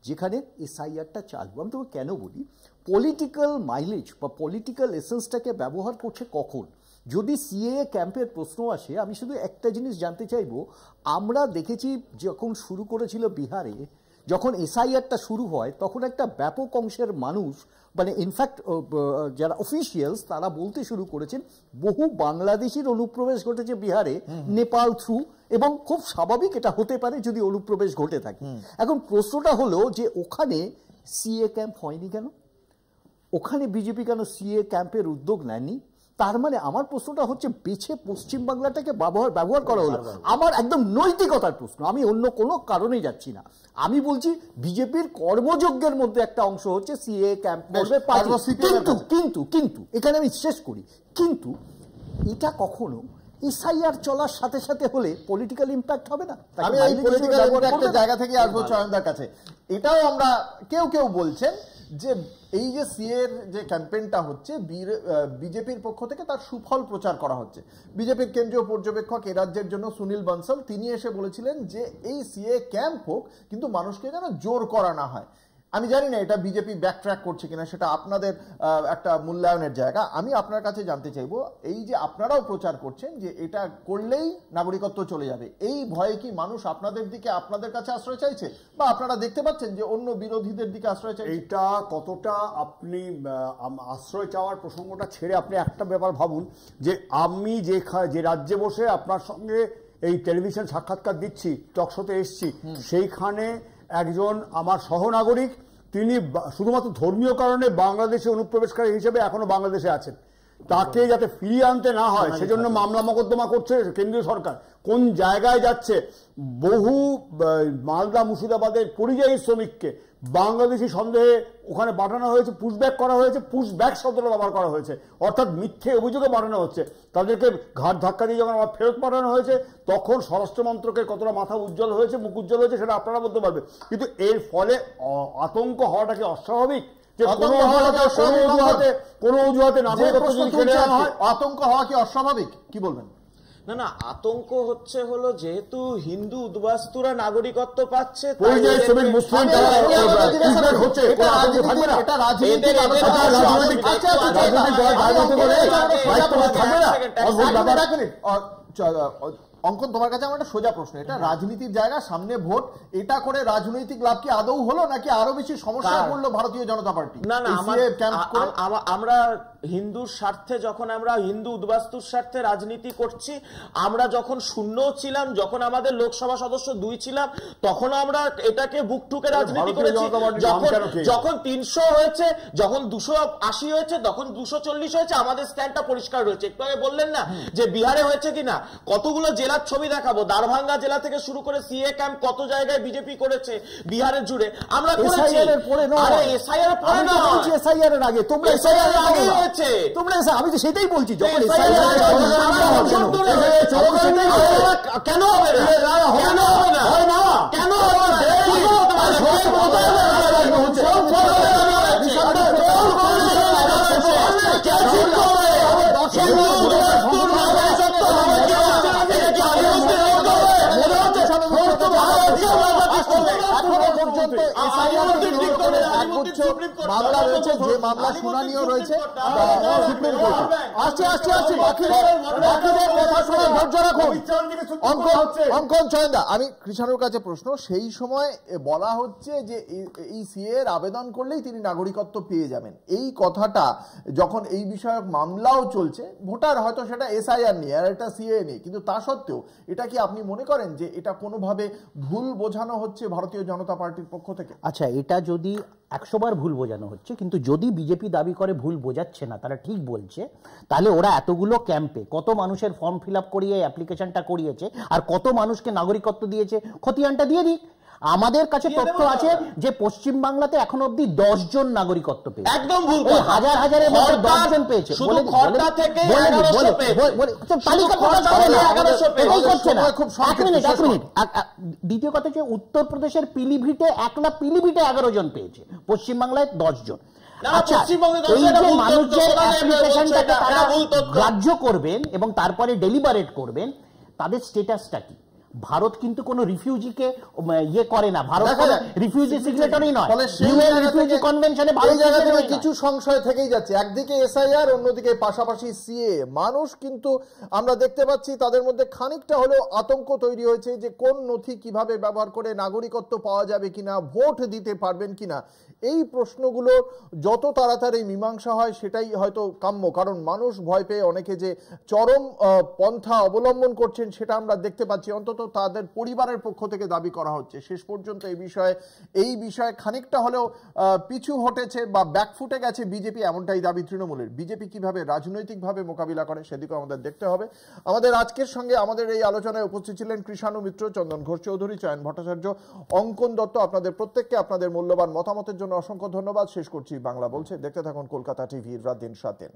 যেখানে এসআইআরটা চালবো। আমি তোকে কেন বলি, পলিটিক্যাল মাইলেজ বা পলিটিক্যাল এসেন্সটাকে ব্যবহার করছে কখন? যদি সিএ ক্যাম্পের প্রশ্ন আসে, আমি শুধু একটা জিনিস জানতে চাইবো, আমরা দেখেছি যখন শুরু করেছিল বিহারে, যখন এসআইআরটা শুরু হয় তখন একটা ব্যাপক অংশের মানুষ, মানে ইনফ্যাক্ট যারা অফিসিয়ালস, তারা বলতে শুরু করেছেন বহু বাংলাদেশির অনুপ্রবেশ ঘটেছে বিহারে নেপাল থ্রু, এবং খুব স্বাভাবিক এটা হতে পারে যদি অনুপ্রবেশ ঘটে থাকে। এখন প্রশ্নটা হলো যে ওখানে সিএ ক্যাম্প হয়নি কেন? ওখানে বিজেপি কেন সিএ ক্যাম্পের উদ্যোগ নেয়নি? তার মানে আমার প্রশ্নটা হচ্ছে বেছে পশ্চিমবাংলাটাকে ব্যবহার করা হলো। আমার একদম নৈতিকতার প্রশ্ন, আমি অন্য কোনো কারণেই যাচ্ছি না। আমি বলছি বিজেপির কর্মযজ্ঞের মধ্যে একটা অংশ হচ্ছে সিএ ক্যাম্প করবে, কিন্তু এখানে আমি শেষ করি, কিন্তু এটা কখনো এসআইআর চলার সাথে সাথে হলে পলিটিক্যাল ইম্প্যাক্ট হবে না? আমি এই পলিটিক্যাল ইম্প্যাক্টের জায়গা থেকে আসবো চয়নদার কাছে। এটাও আমরা কেউ বলছেন যে এই যে সিএর যে ক্যাম্পেইনটা হচ্ছে বিজেপির পক্ষ থেকে তার সুফল প্রচার করা হচ্ছে। বিজেপির কেন্দ্রীয় পর্যবেক্ষক এ রাজ্যের জন্য সুনীল বনসল, তিনি এসে বলেছিলেন যে এই সিএ ক্যাম্প হোক, কিন্তু মানুষকে যেন জোর করা না হয়। আমি জানি না এটা বিজেপি ব্যাকট্র্যাক করছে কিনা, সেটা আপনাদের একটা মূল্যায়নের জায়গা। আমি আপনার কাছে জানতে চাইবো, এই যে আপনারাও প্রচার করছেন যে এটা করলেই নাগরিকত্ব চলে যাবে, এই ভয়ে কি মানুষ আপনাদের দিকে, আপনাদের কাছে আশ্রয় চাইছে, বা আপনারা দেখতে পাচ্ছেন যে অন্য বিরোধীদের দিকে আশ্রয় চাইছে? এইটা কতটা আপনি আশ্রয় চাওয়ার প্রসঙ্গটা ছেড়ে আপনি একটা ব্যাপার ভাবুন, যে আমি যে রাজ্যে বসে আপনার সঙ্গে এই টেলিভিশন সাক্ষাৎকার দিচ্ছি, টকশোতে এসছি, সেইখানে একজন আমার সহনাগরিক, তিনি শুধুমাত্র ধর্মীয় কারণে বাংলাদেশে অনুপ্রবেশকারী হিসেবে এখনো বাংলাদেশে আছেন, তাকে যাতে ফিরিয়ে আনতে না হয় সেজন্য মামলা মোকদ্দমা করছে কেন্দ্রীয় সরকার। কোন জায়গায় যাচ্ছে, বহু মালদা মুর্শিদাবাদের পরিযায়ী শ্রমিককে বাংলাদেশি সন্দেহে ওখানে পাঠানো হয়েছে, পুশব্যাক করা হয়েছে, পুশব্যাক শব্দটা ব্যবহার করা হয়েছে, অর্থাৎ মিথ্যে অভিযোগে পাঠানো হচ্ছে। তাদেরকে ঘাট ধাক্কা দিয়ে যখন আবার ফেরত পাঠানো হয়েছে, তখন স্বরাষ্ট্র মন্ত্রকের কতটা মাথা উজ্জ্বল হয়েছে, মুখ উজ্জ্বল হয়েছে, সেটা আপনারা বলতে পারবেন। কিন্তু এর ফলে আতঙ্ক হওয়াটা কি অস্বাভাবিক? যে কোনো অজুহাতে নাগরিকত্ব যদি কেড়ে নেওয়া হয়, আতঙ্ক হওয়া কি অস্বাভাবিক? কি বলবেন? না, আতঙ্ক হলো যেহেতু হিন্দু উদ্বাস্তুরা নাগরিকত্ব পাচ্ছে, অঙ্কন, তোমার কাছে আমার একটা সোজা প্রশ্ন, এটা রাজনীতির জায়গা, সামনে ভোট, এটা করে রাজনৈতিক লাভ কি আদৌ হলো, নাকি আরো বেশি সমস্যা পড়লো ভারতীয় জনতা পার্টি? না, আমরা হিন্দুর স্বার্থে, যখন আমরা হিন্দু উদ্বাস্তুর স্বার্থে রাজনীতি করছি, আমরা যখন শূন্য ছিলাম, যখন আমাদের লোকসভা সদস্য 2 ছিলাম, তখন আমরা এটাকে বুক ঠুকে রাজনীতি করেছি। যখন 300 হয়েছে, যখন 280 হয়েছে, তখন 240 হয়েছে, আমাদের স্ট্যান্ডটা পরিষ্কার রয়েছে। একটু আগে বললেন না যে বিহারে হয়েছে কিনা, কতগুলো জেলার ছবি দেখাবো, দারভাঙ্গা জেলা থেকে শুরু করে সিএ ক্যাম্প কত জায়গায় বিজেপি করেছে বিহারের জুড়ে, আমরা করেছি। আরে এসআইআর পরে না, এসআইআর এর আগে, তোমরা এসআইআর এর আগে হয়েছে, তোমরা, আমি তো সেটাই বলছি, যখন কেন হবে না, কেন হবে না, কেন হবে না, মামলা রয়েছে, যে মামলা শুনানিও রয়েছে সুপ্রিম কোর্টে। আসছে আসছে আসছে বাকিদের কথা শুনে ধৈর্য রাখুন। অঙ্কন চয়নদা, আমি কৃষাণুর কাছে প্রশ্ন, সেই সময় বলা হচ্ছে যে এই সিএ এর আবেদন করলেই তিনি নাগরিকত্ব পেয়ে যাবেন, এই কথাটা যখন এই বিষয়ক মামলাও চলছে, ভোটার হয়তো সেটা এসআইআর নিয়ে আর এটা সিএ নিয়ে, কিন্তু তা সত্ত্বেও এটা কি আপনি মনে করেন যে এটা কোনোভাবে ভুল বোঝানো হচ্ছে ভারতীয় জনতা পার্টির পক্ষ থেকে? আচ্ছা, এটা যদি 100 বার ভুল বোঝানো হচ্ছে, কিন্তু যদি বিজেপি দাবি করে ভুল বোঝাচ্ছে না, তারা ঠিক বলছে, তাহলে ওরা এতগুলো ক্যাম্পে কত মানুষের ফর্ম ফিল আপ করিয়ে অ্যাপ্লিকেশনটা করিয়েছে আর কত মানুষকে নাগরিকত্ব দিয়েছে, খতিয়ানটা দিয়ে দিক। আমাদের কাছে তথ্য আছে যে পশ্চিম বাংলাতে এখন অবধি 10 জন নাগরিকত্ব পেয়েছে। একদম ভুল, হাজার হাজারের মধ্যে 10 জন পেয়েছে। শুধু খড়দা থেকে 1100 পেয়েছে। তালিকা প্রকাশ করে না, 1100 পেয়েছে করছে না। এক মিনিট। দ্বিতীয় কথা হচ্ছে উত্তরপ্রদেশের পিলিভিটে, একলা পিলিভিটে 11 জন পেয়েছে, পশ্চিমবাংলায় 10 জন। আচ্ছা, এই যে মানুষের অ্যাপ্লিকেশনটাকে তারা গ্রাহ্য করবেন এবং তারপরে ডেলিবারেট করবেন, তাদের স্ট্যাটাসটা কি? ভারত কিন্তু কোনো রিফিউজিকে ইয়ে করে না, ভারত কোনো রিফিউজি সিগনেটরি নয়, ইউএন রিফিউজি কনভেনশনে ভারত কিছু সংশয় থেকেই যাচ্ছে। একদিকে এসআইআর, অন্যদিকে পাশাপাশি সিএ। মানুষ কিন্তু আমরা দেখতে পাচ্ছি তাদের মধ্যে খানিকটা হলেও আতঙ্ক তৈরি হয়েছে যে কোন নথি কিভাবে ব্যবহার করে নাগরিকত্ব পাওয়া যাবে কিনা, ভোট দিতে পারবেন কিনা। এই প্রশ্নগুলো যত তাড়াতাড়ি মীমাংসা হয় সেটাই হয়তো কাম্য, কারণ মানুষ ভয় পেয়ে অনেকে যে চরম পন্থা অবলম্বন করছেন সেটা আমরা দেখতে পাচ্ছি, অন্তত তাদের পরিবারের পক্ষ থেকে দাবি করা হচ্ছে। শেষ পর্যন্ত এই বিষয়ে খানিকটা হলেও পিছু হটেছে বা ব্যাকফুটে গেছে বিজেপি, এমনটাই দাবি তৃণমূলের। বিজেপি কিভাবে রাজনৈতিকভাবে মোকাবিলা করে সেদিকেও আমাদের দেখতে হবে। আমাদের আজকের সঙ্গে আমাদের এই আলোচনায় উপস্থিত ছিলেন কৃষাণু মিত্র, চন্দন ঘোষ চৌধুরী, চয়ন ভট্টাচার্য, অঙ্কন দত্ত। আপনাদের প্রত্যেককে আপনাদের মূল্যবান মতামতের জন্য অসংখ্য ধন্যবাদ। শেষ করছি বাংলা বলছে। দেখতে থাকুন কলকাতা টিভির রাত দিন 7 দিন।